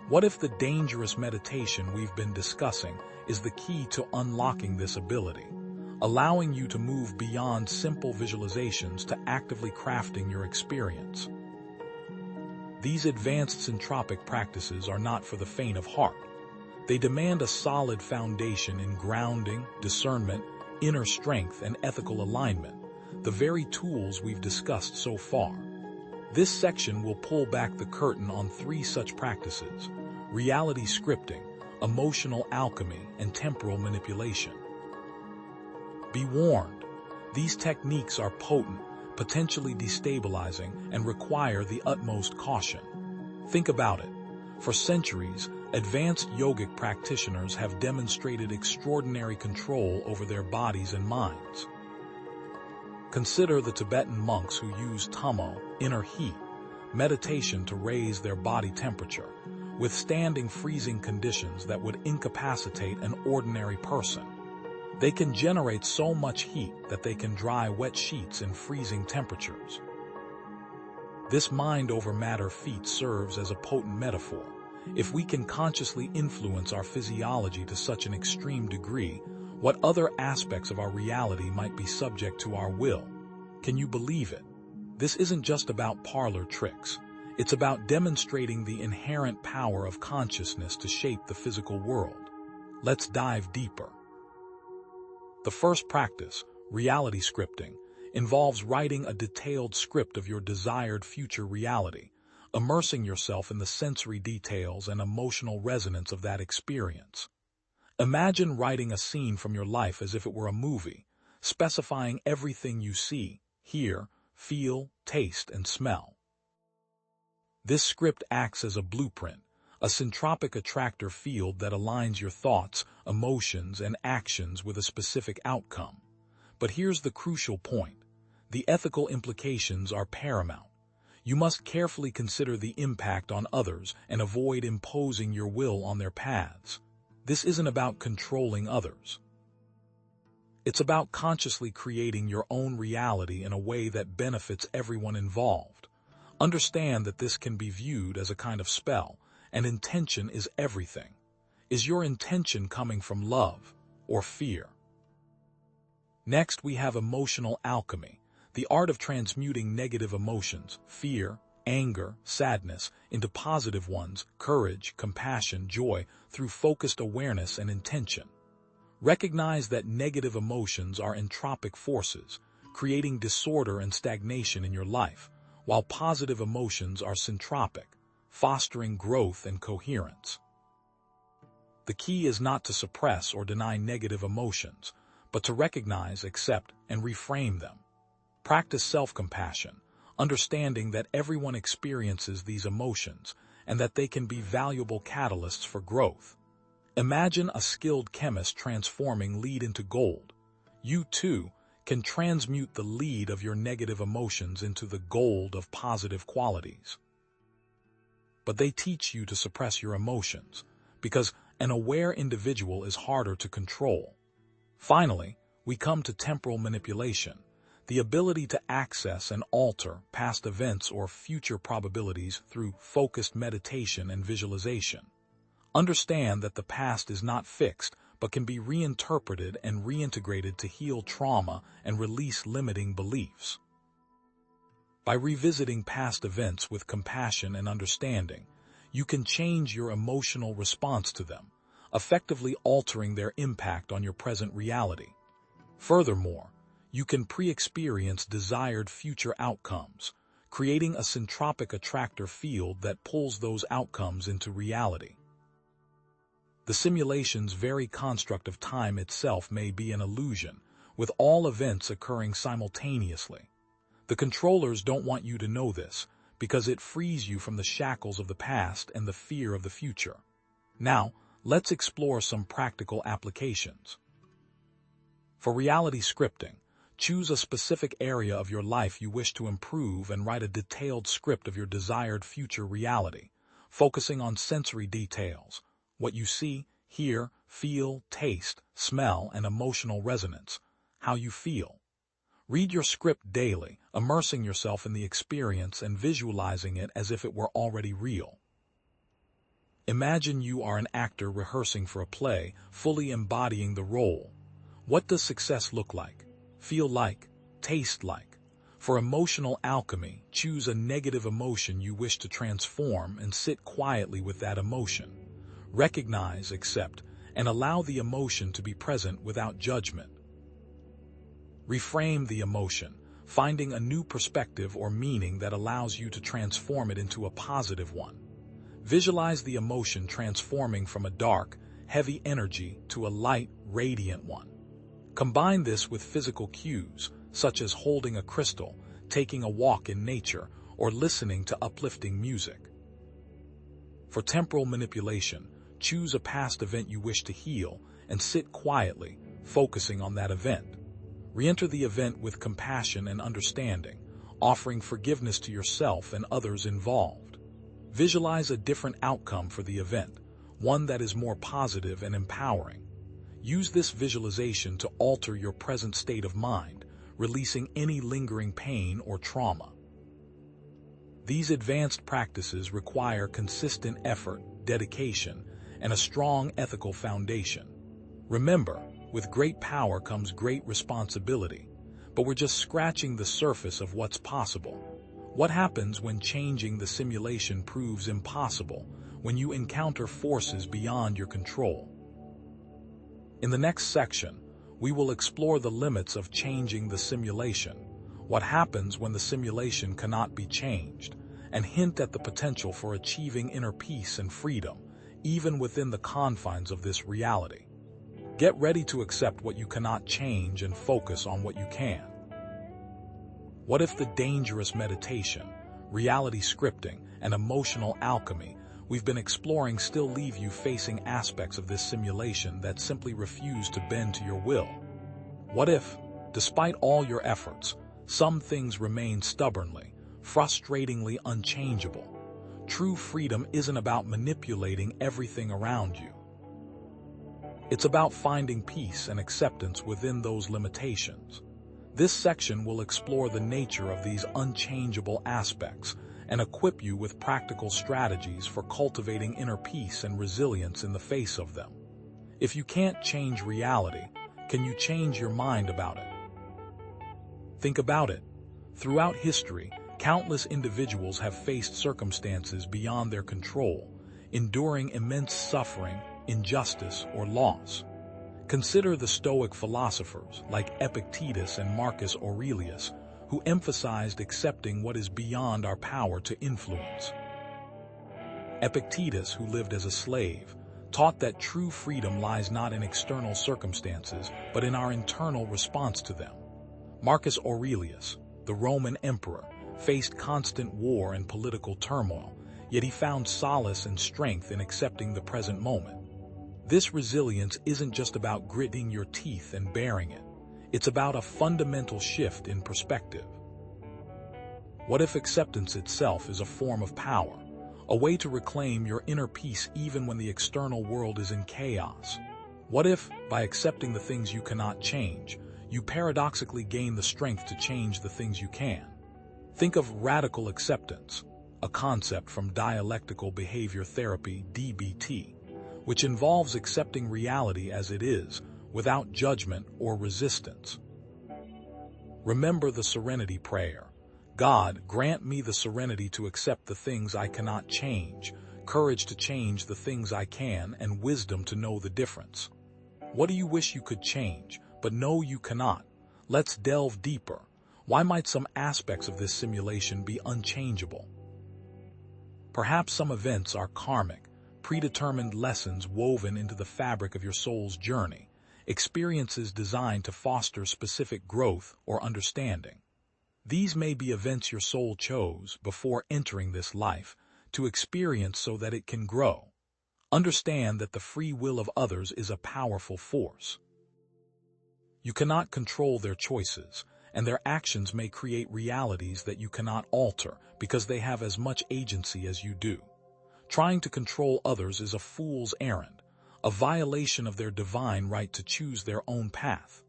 Speaker 1: What if the dangerous meditation we've been discussing is the key to unlocking this ability, allowing you to move beyond simple visualizations to actively crafting your experience? These advanced syntropic practices are not for the faint of heart. They demand a solid foundation in grounding, discernment, inner strength, and ethical alignment, the very tools we've discussed so far. This section will pull back the curtain on 3 such practices: reality scripting, emotional alchemy, and temporal manipulation. Be warned, these techniques are potent, potentially destabilizing, and require the utmost caution. Think about it. For centuries, advanced yogic practitioners have demonstrated extraordinary control over their bodies and minds. Consider the Tibetan monks who use tummo, inner heat, meditation to raise their body temperature, withstanding freezing conditions that would incapacitate an ordinary person. They can generate so much heat that they can dry wet sheets in freezing temperatures. This mind-over-matter feat serves as a potent metaphor. If we can consciously influence our physiology to such an extreme degree, what other aspects of our reality might be subject to our will? Can you believe it? This isn't just about parlor tricks. It's about demonstrating the inherent power of consciousness to shape the physical world. Let's dive deeper. The first practice, reality scripting, involves writing a detailed script of your desired future reality, immersing yourself in the sensory details and emotional resonance of that experience. Imagine writing a scene from your life as if it were a movie, specifying everything you see, hear, feel, taste, and smell. This script acts as a blueprint, a syntropic attractor field that aligns your thoughts, emotions, and actions with a specific outcome. But here's the crucial point. The ethical implications are paramount. You must carefully consider the impact on others and avoid imposing your will on their paths. This isn't about controlling others. It's about consciously creating your own reality in a way that benefits everyone involved. Understand that this can be viewed as a kind of spell, and intention is everything. Is your intention coming from love or fear? Next, we have emotional alchemy, the art of transmuting negative emotions, fear, anger, sadness, into positive ones, courage, compassion, joy, through focused awareness and intention. Recognize that negative emotions are entropic forces, creating disorder and stagnation in your life, while positive emotions are syntropic, fostering growth and coherence. The key is not to suppress or deny negative emotions, but to recognize, accept, and reframe them. Practice self-compassion, understanding that everyone experiences these emotions and that they can be valuable catalysts for growth. Imagine a skilled chemist transforming lead into gold. You, too, can transmute the lead of your negative emotions into the gold of positive qualities. But they teach you to suppress your emotions, because an aware individual is harder to control. Finally, we come to temporal manipulation, the ability to access and alter past events or future probabilities through focused meditation and visualization. Understand that the past is not fixed, but can be reinterpreted and reintegrated to heal trauma and release limiting beliefs. By revisiting past events with compassion and understanding, you can change your emotional response to them, effectively altering their impact on your present reality. Furthermore, you can pre-experience desired future outcomes, creating a syntropic attractor field that pulls those outcomes into reality. The simulation's very construct of time itself may be an illusion, with all events occurring simultaneously. The controllers don't want you to know this, because it frees you from the shackles of the past and the fear of the future. Now, let's explore some practical applications. For reality scripting, Choose a specific area of your life you wish to improve and write a detailed script of your desired future reality, focusing on sensory details, what you see, hear, feel, taste, smell, and emotional resonance, how you feel. Read your script daily, immersing yourself in the experience and visualizing it as if it were already real. Imagine you are an actor rehearsing for a play, fully embodying the role. What does success look like, feel like, taste like? For emotional alchemy, choose a negative emotion you wish to transform and sit quietly with that emotion. Recognize, accept, and allow the emotion to be present without judgment. Reframe the emotion, finding a new perspective or meaning that allows you to transform it into a positive one. Visualize the emotion transforming from a dark, heavy energy to a light, radiant one. Combine this with physical cues, such as holding a crystal, taking a walk in nature, or listening to uplifting music. For temporal manipulation, choose a past event you wish to heal and sit quietly, focusing on that event. Re-enter the event with compassion and understanding, offering forgiveness to yourself and others involved. Visualize a different outcome for the event, one that is more positive and empowering. Use this visualization to alter your present state of mind, releasing any lingering pain or trauma. These advanced practices require consistent effort, dedication, and a strong ethical foundation. Remember, with great power comes great responsibility, but we're just scratching the surface of what's possible. What happens when changing the simulation proves impossible, when you encounter forces beyond your control? In the next section, we will explore the limits of changing the simulation, what happens when the simulation cannot be changed, and hint at the potential for achieving inner peace and freedom, even within the confines of this reality. Get ready to accept what you cannot change and focus on what you can. What if the dangerous meditation, reality scripting, and emotional alchemy we've been exploring still leave you facing aspects of this simulation that simply refuse to bend to your will? What if, despite all your efforts, some things remain stubbornly, frustratingly unchangeable? True freedom isn't about manipulating everything around you. It's about finding peace and acceptance within those limitations. This section will explore the nature of these unchangeable aspects and equip you with practical strategies for cultivating inner peace and resilience in the face of them. If you can't change reality, can you change your mind about it? Think about it. Throughout history, countless individuals have faced circumstances beyond their control, enduring immense suffering, injustice, or loss. Consider the Stoic philosophers like Epictetus and Marcus Aurelius, who emphasized accepting what is beyond our power to influence. Epictetus, who lived as a slave, taught that true freedom lies not in external circumstances, but in our internal response to them. Marcus Aurelius, the Roman emperor, faced constant war and political turmoil, yet he found solace and strength in accepting the present moment. This resilience isn't just about gritting your teeth and bearing it. It's about a fundamental shift in perspective. What if acceptance itself is a form of power, a way to reclaim your inner peace even when the external world is in chaos? What if, by accepting the things you cannot change, you paradoxically gain the strength to change the things you can? Think of radical acceptance, a concept from dialectical behavior therapy, DBT, which involves accepting reality as it is, without judgment or resistance. Remember the serenity prayer. God, grant me the serenity to accept the things I cannot change, courage to change the things I can, and wisdom to know the difference. What do you wish you could change, but know you cannot? Let's delve deeper. Why might some aspects of this simulation be unchangeable? Perhaps some events are karmic, predetermined lessons woven into the fabric of your soul's journey, experiences designed to foster specific growth or understanding. These may be events your soul chose, before entering this life, to experience so that it can grow. Understand that the free will of others is a powerful force. You cannot control their choices, and their actions may create realities that you cannot alter because they have as much agency as you do. Trying to control others is a fool's errand, a violation of their divine right to choose their own path.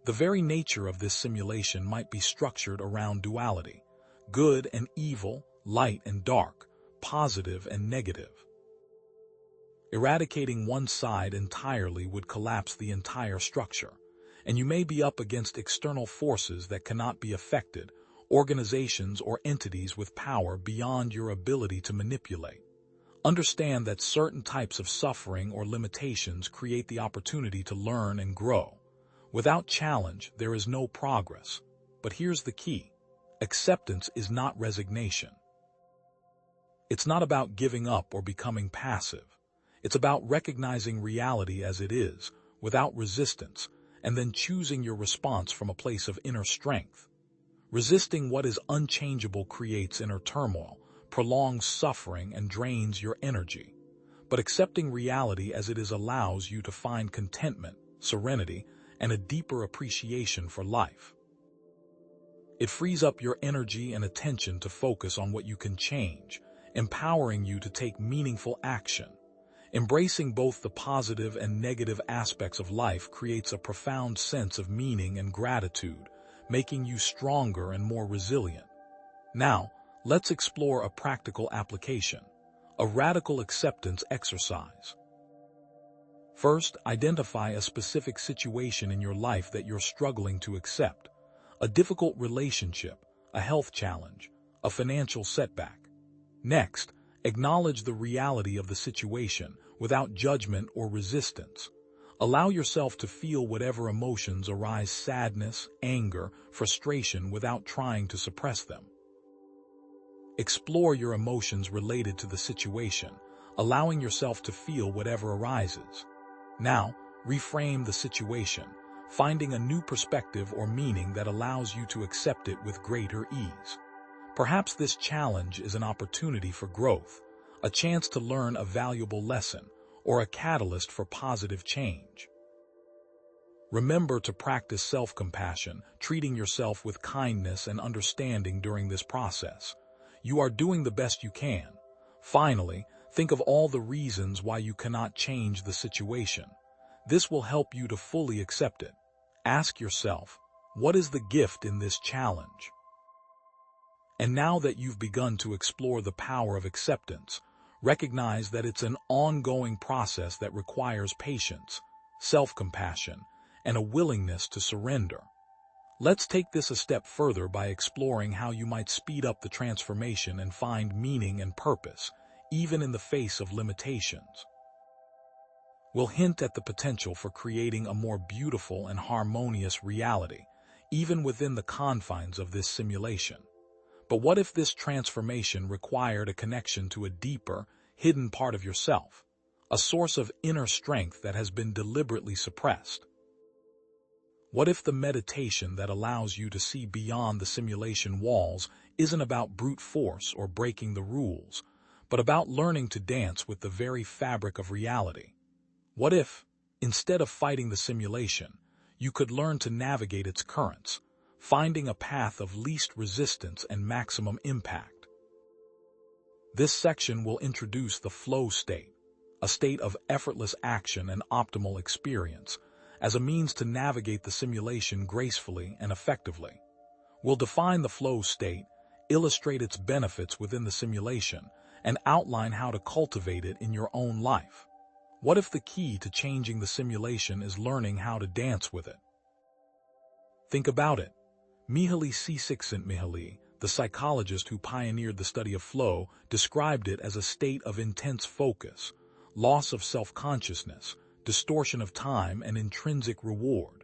Speaker 1: The very nature of this simulation might be structured around duality, good and evil, light and dark, positive and negative. Eradicating one side entirely would collapse the entire structure, and you may be up against external forces that cannot be affected, organizations or entities with power beyond your ability to manipulate. Understand that certain types of suffering or limitations create the opportunity to learn and grow. Without challenge, there is no progress. But here's the key. Acceptance is not resignation. It's not about giving up or becoming passive. It's about recognizing reality as it is, without resistance, and then choosing your response from a place of inner strength. Resisting what is unchangeable creates inner turmoil, prolongs suffering, and drains your energy. But accepting reality as it is allows you to find contentment, serenity, and a deeper appreciation for life. It frees up your energy and attention to focus on what you can change, empowering you to take meaningful action. Embracing both the positive and negative aspects of life creates a profound sense of meaning and gratitude, making you stronger and more resilient. Now, let's explore a practical application, a radical acceptance exercise. First, identify a specific situation in your life that you're struggling to accept. A difficult relationship, a health challenge, a financial setback. Next, acknowledge the reality of the situation without judgment or resistance. Allow yourself to feel whatever emotions arise: sadness, anger, frustration, without trying to suppress them. Explore your emotions related to the situation, allowing yourself to feel whatever arises. Now, reframe the situation, finding a new perspective or meaning that allows you to accept it with greater ease. Perhaps this challenge is an opportunity for growth, a chance to learn a valuable lesson, or a catalyst for positive change. Remember to practice self-compassion, treating yourself with kindness and understanding during this process. You are doing the best you can. Finally, think of all the reasons why you cannot change the situation. This will help you to fully accept it. Ask yourself, what is the gift in this challenge? And now that you've begun to explore the power of acceptance, recognize that it's an ongoing process that requires patience, self-compassion, and a willingness to surrender. Let's take this a step further by exploring how you might speed up the transformation and find meaning and purpose, even in the face of limitations. We'll hint at the potential for creating a more beautiful and harmonious reality, even within the confines of this simulation. But what if this transformation required a connection to a deeper, hidden part of yourself, a source of inner strength that has been deliberately suppressed? What if the meditation that allows you to see beyond the simulation walls isn't about brute force or breaking the rules, but about learning to dance with the very fabric of reality? What if, instead of fighting the simulation, you could learn to navigate its currents, finding a path of least resistance and maximum impact? This section will introduce the flow state, a state of effortless action and optimal experience, as a means to navigate the simulation gracefully and effectively. We'll define the flow state, illustrate its benefits within the simulation, and outline how to cultivate it in your own life. What if the key to changing the simulation is learning how to dance with it? Think about it. Mihaly Csikszentmihalyi, the psychologist who pioneered the study of flow, described it as a state of intense focus, loss of self-consciousness, distortion of time, and intrinsic reward.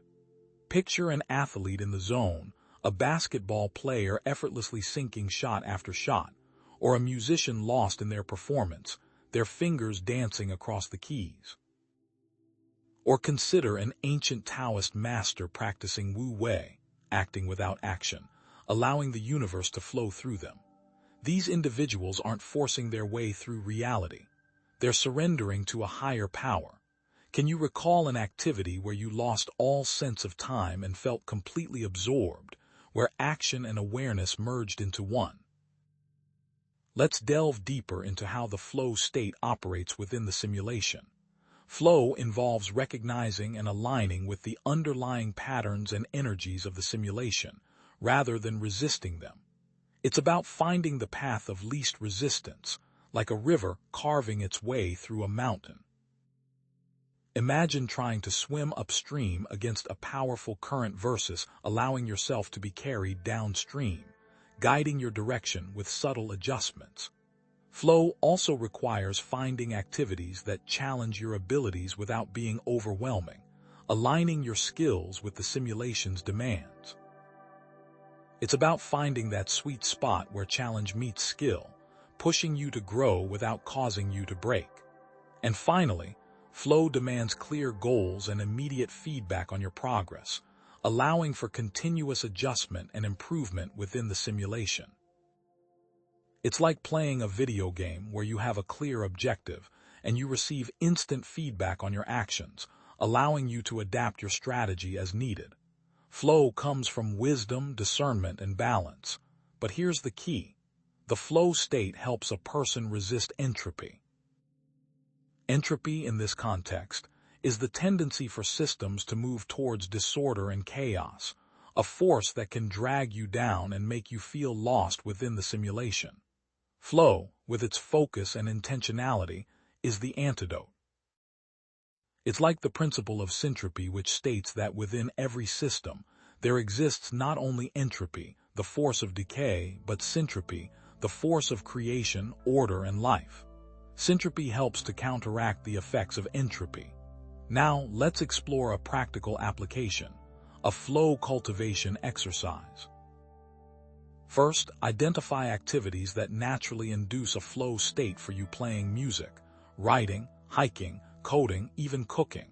Speaker 1: Picture an athlete in the zone, a basketball player effortlessly sinking shot after shot, or a musician lost in their performance, their fingers dancing across the keys. Or consider an ancient Taoist master practicing Wu Wei, acting without action, allowing the universe to flow through them. These individuals aren't forcing their way through reality. They're surrendering to a higher power. Can you recall an activity where you lost all sense of time and felt completely absorbed, where action and awareness merged into one? Let's delve deeper into how the flow state operates within the simulation. Flow involves recognizing and aligning with the underlying patterns and energies of the simulation, rather than resisting them. It's about finding the path of least resistance, like a river carving its way through a mountain. Imagine trying to swim upstream against a powerful current versus allowing yourself to be carried downstream, guiding your direction with subtle adjustments. Flow also requires finding activities that challenge your abilities without being overwhelming, aligning your skills with the simulation's demands. It's about finding that sweet spot where challenge meets skill, pushing you to grow without causing you to break. And finally, flow demands clear goals and immediate feedback on your progress, allowing for continuous adjustment and improvement within the simulation. It's like playing a video game where you have a clear objective and you receive instant feedback on your actions, allowing you to adapt your strategy as needed. Flow comes from wisdom, discernment, and balance. But here's the key. The flow state helps a person resist entropy. Entropy, in this context, is the tendency for systems to move towards disorder and chaos, a force that can drag you down and make you feel lost within the simulation. Flow, with its focus and intentionality, is the antidote. It's like the principle of syntropy, which states that within every system, there exists not only entropy, the force of decay, but syntropy, the force of creation, order, and life. Syntropy helps to counteract the effects of entropy. Now, let's explore a practical application, a flow cultivation exercise. First, identify activities that naturally induce a flow state for you: playing music, writing, hiking, coding, even cooking.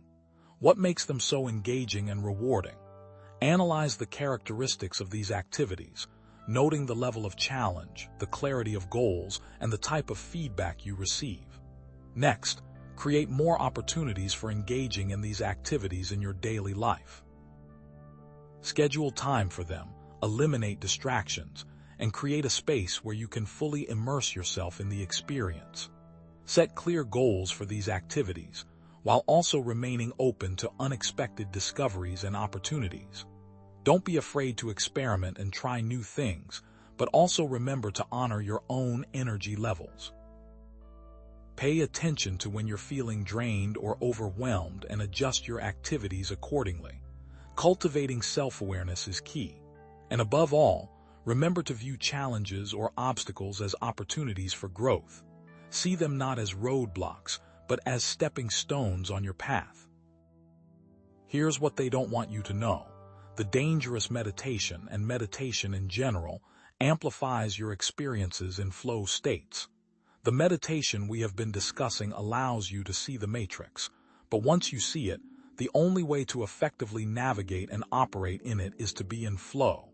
Speaker 1: What makes them so engaging and rewarding? Analyze the characteristics of these activities, noting the level of challenge, the clarity of goals, and the type of feedback you receive. Next, create more opportunities for engaging in these activities in your daily life. Schedule time for them, eliminate distractions, and create a space where you can fully immerse yourself in the experience. Set clear goals for these activities, while also remaining open to unexpected discoveries and opportunities. Don't be afraid to experiment and try new things, but also remember to honor your own energy levels. Pay attention to when you're feeling drained or overwhelmed and adjust your activities accordingly. Cultivating self-awareness is key. And above all, remember to view challenges or obstacles as opportunities for growth. See them not as roadblocks, but as stepping stones on your path. Here's what they don't want you to know. The dangerous meditation, and meditation in general, amplifies your experiences in flow states. The meditation we have been discussing allows you to see the matrix, but once you see it, the only way to effectively navigate and operate in it is to be in flow.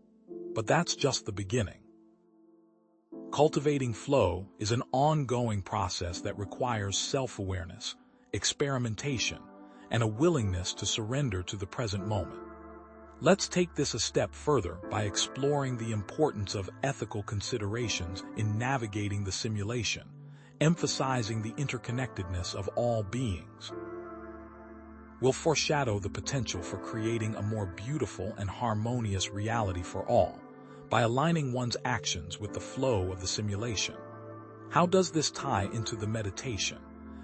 Speaker 1: But that's just the beginning. Cultivating flow is an ongoing process that requires self-awareness, experimentation, and a willingness to surrender to the present moment. Let's take this a step further by exploring the importance of ethical considerations in navigating the simulation, emphasizing the interconnectedness of all beings. We'll foreshadow the potential for creating a more beautiful and harmonious reality for all, by aligning one's actions with the flow of the simulation. How does this tie into the meditation?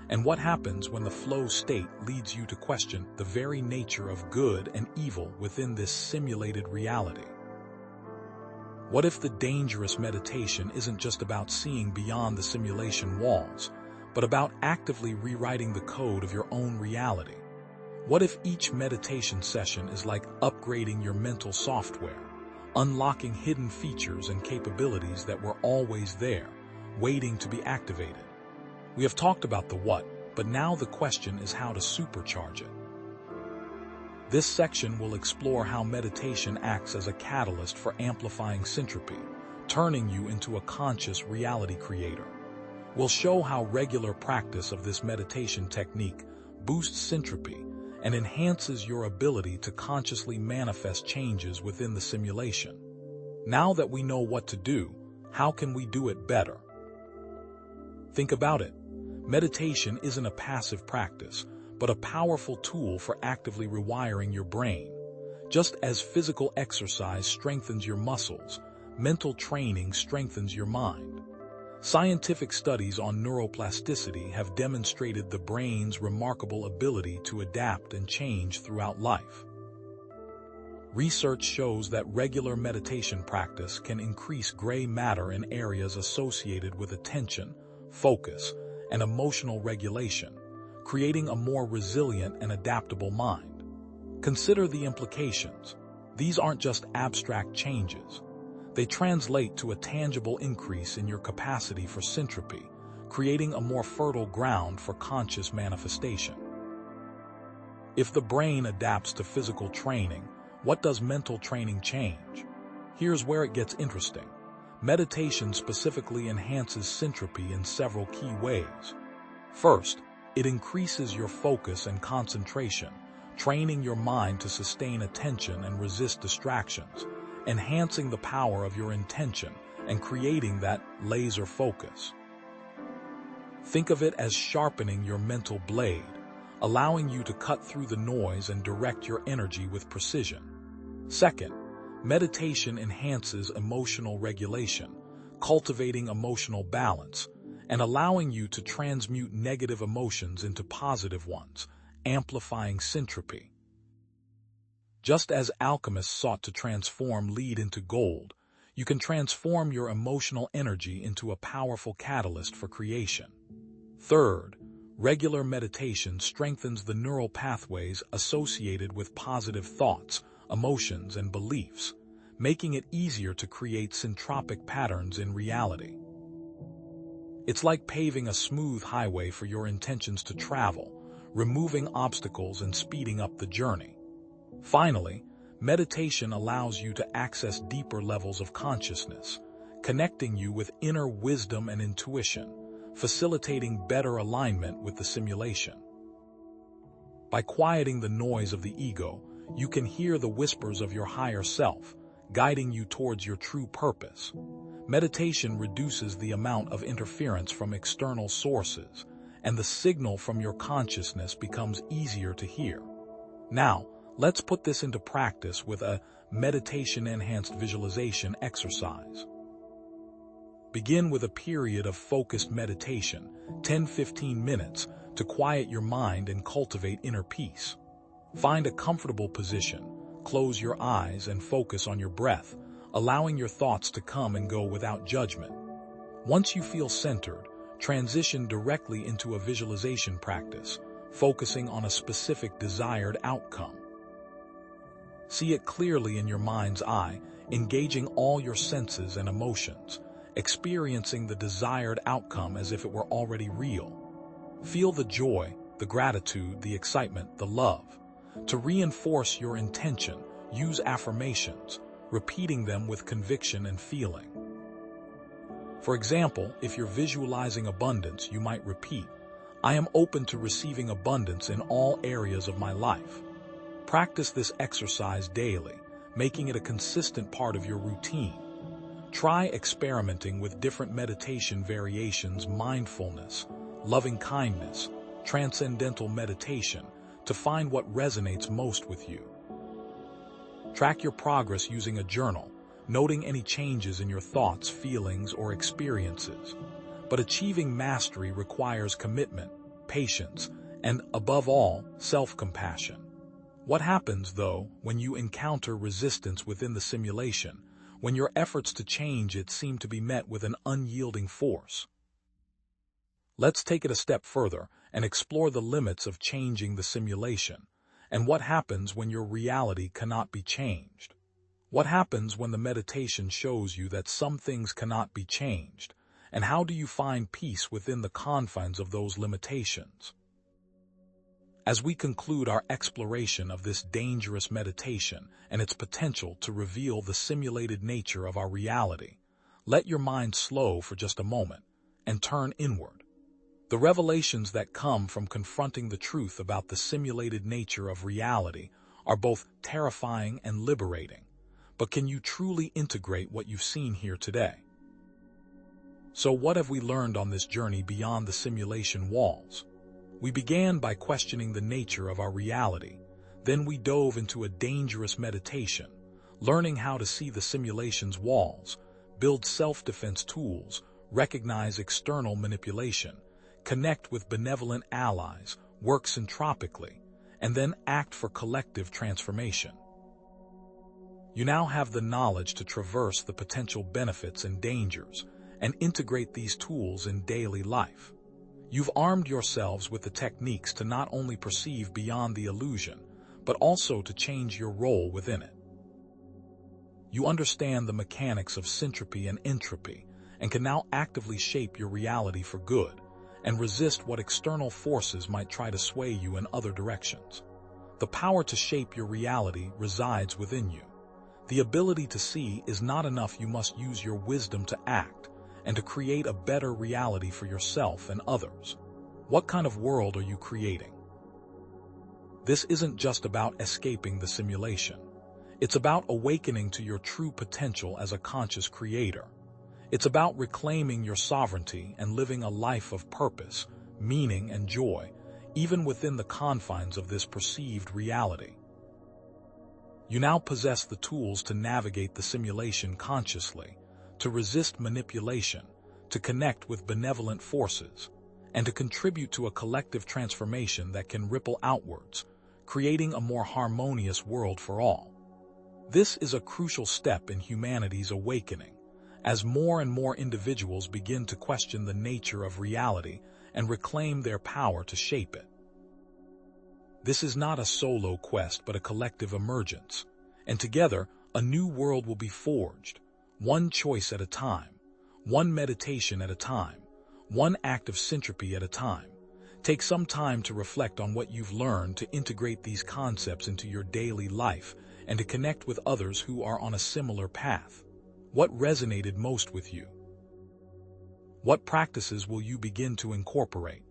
Speaker 1: And what happens when the flow state leads you to question the very nature of good and evil within this simulated reality? What if the dangerous meditation isn't just about seeing beyond the simulation walls, but about actively rewriting the code of your own reality? What if each meditation session is like upgrading your mental software, unlocking hidden features and capabilities that were always there, waiting to be activated? We have talked about the what, but now the question is how to supercharge it. This section will explore how meditation acts as a catalyst for amplifying syntropy, turning you into a conscious reality creator. We'll show how regular practice of this meditation technique boosts syntropy, and enhances your ability to consciously manifest changes within the simulation. Now that we know what to do, how can we do it better? Think about it. Meditation isn't a passive practice, but a powerful tool for actively rewiring your brain. Just as physical exercise strengthens your muscles, mental training strengthens your mind. Scientific studies on neuroplasticity have demonstrated the brain's remarkable ability to adapt and change throughout life. Research shows that regular meditation practice can increase gray matter in areas associated with attention, focus, and emotional regulation, creating a more resilient and adaptable mind. Consider the implications. These aren't just abstract changes. They translate to a tangible increase in your capacity for syntropy, creating a more fertile ground for conscious manifestation. If the brain adapts to physical training, what does mental training change? Here's where it gets interesting. Meditation specifically enhances syntropy in several key ways. First, it increases your focus and concentration, training your mind to sustain attention and resist distractions, enhancing the power of your intention and creating that laser focus. Think of it as sharpening your mental blade, allowing you to cut through the noise and direct your energy with precision. Second, meditation enhances emotional regulation, cultivating emotional balance, and allowing you to transmute negative emotions into positive ones, amplifying syntropy. Just as alchemists sought to transform lead into gold, you can transform your emotional energy into a powerful catalyst for creation. Third, regular meditation strengthens the neural pathways associated with positive thoughts, emotions, and beliefs, making it easier to create syntropic patterns in reality. It's like paving a smooth highway for your intentions to travel, removing obstacles and speeding up the journey. Finally, meditation allows you to access deeper levels of consciousness, connecting you with inner wisdom and intuition, facilitating better alignment with the simulation. By quieting the noise of the ego, you can hear the whispers of your higher self, guiding you towards your true purpose. Meditation reduces the amount of interference from external sources, and the signal from your consciousness becomes easier to hear. Now, let's put this into practice with a meditation-enhanced visualization exercise. Begin with a period of focused meditation, 10-15 minutes, to quiet your mind and cultivate inner peace. Find a comfortable position, close your eyes and focus on your breath, allowing your thoughts to come and go without judgment. Once you feel centered, transition directly into a visualization practice, focusing on a specific desired outcome. See it clearly in your mind's eye, engaging all your senses and emotions, experiencing the desired outcome as if it were already real. Feel the joy, the gratitude, the excitement, the love. To reinforce your intention, use affirmations, repeating them with conviction and feeling. For example, if you're visualizing abundance, you might repeat, "I am open to receiving abundance in all areas of my life." Practice this exercise daily, making it a consistent part of your routine. Try experimenting with different meditation variations, mindfulness, loving kindness, transcendental meditation, to find what resonates most with you. Track your progress using a journal, noting any changes in your thoughts, feelings, or experiences. But achieving mastery requires commitment, patience, and, above all, self-compassion. What happens, though, when you encounter resistance within the simulation, when your efforts to change it seem to be met with an unyielding force? Let's take it a step further and explore the limits of changing the simulation, and what happens when your reality cannot be changed. What happens when the meditation shows you that some things cannot be changed, and how do you find peace within the confines of those limitations? As we conclude our exploration of this dangerous meditation and its potential to reveal the simulated nature of our reality, let your mind slow for just a moment and turn inward. The revelations that come from confronting the truth about the simulated nature of reality are both terrifying and liberating. But can you truly integrate what you've seen here today? So what have we learned on this journey beyond the simulation walls? We began by questioning the nature of our reality. Then we dove into a dangerous meditation, learning how to see the simulation's walls, build self-defense tools, recognize external manipulation, connect with benevolent allies, work centropically, and then act for collective transformation. You now have the knowledge to traverse the potential benefits and dangers and integrate these tools in daily life. You've armed yourselves with the techniques to not only perceive beyond the illusion, but also to change your role within it. You understand the mechanics of syntropy and entropy and can now actively shape your reality for good and resist what external forces might try to sway you in other directions. The power to shape your reality resides within you. The ability to see is not enough. You must use your wisdom to act and to create a better reality for yourself and others. What kind of world are you creating? This isn't just about escaping the simulation. It's about awakening to your true potential as a conscious creator. It's about reclaiming your sovereignty and living a life of purpose, meaning, and joy, even within the confines of this perceived reality. You now possess the tools to navigate the simulation consciously, to resist manipulation, to connect with benevolent forces, and to contribute to a collective transformation that can ripple outwards, creating a more harmonious world for all. This is a crucial step in humanity's awakening, as more and more individuals begin to question the nature of reality and reclaim their power to shape it. This is not a solo quest but a collective emergence, and together a new world will be forged, one choice at a time, one meditation at a time, one act of syntropy at a time. Take some time to reflect on what you've learned, to integrate these concepts into your daily life, and to connect with others who are on a similar path. What resonated most with you? What practices will you begin to incorporate?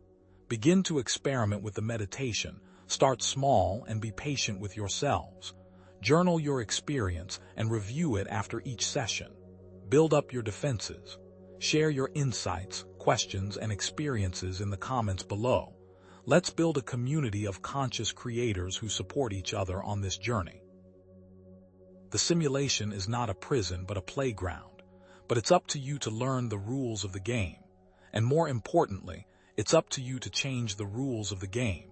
Speaker 1: Begin to experiment with the meditation. Start small and be patient with yourselves. Journal your experience and review it after each session. Build up your defenses. Share your insights, questions, and experiences in the comments below. Let's build a community of conscious creators who support each other on this journey. The simulation is not a prison but a playground, but it's up to you to learn the rules of the game. And more importantly, it's up to you to change the rules of the game.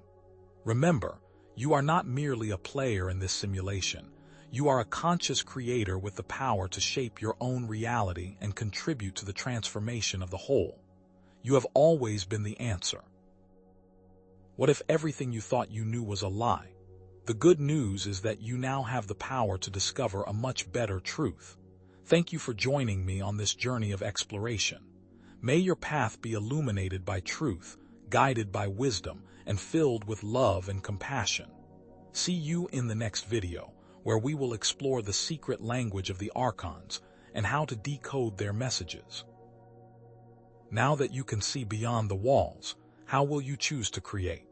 Speaker 1: Remember, you are not merely a player in this simulation. You are a conscious creator with the power to shape your own reality and contribute to the transformation of the whole. You have always been the answer. What if everything you thought you knew was a lie? The good news is that you now have the power to discover a much better truth. Thank you for joining me on this journey of exploration. May your path be illuminated by truth, guided by wisdom, and filled with love and compassion. See you in the next video, where we will explore the secret language of the archons and how to decode their messages. Now that you can see beyond the walls, how will you choose to create?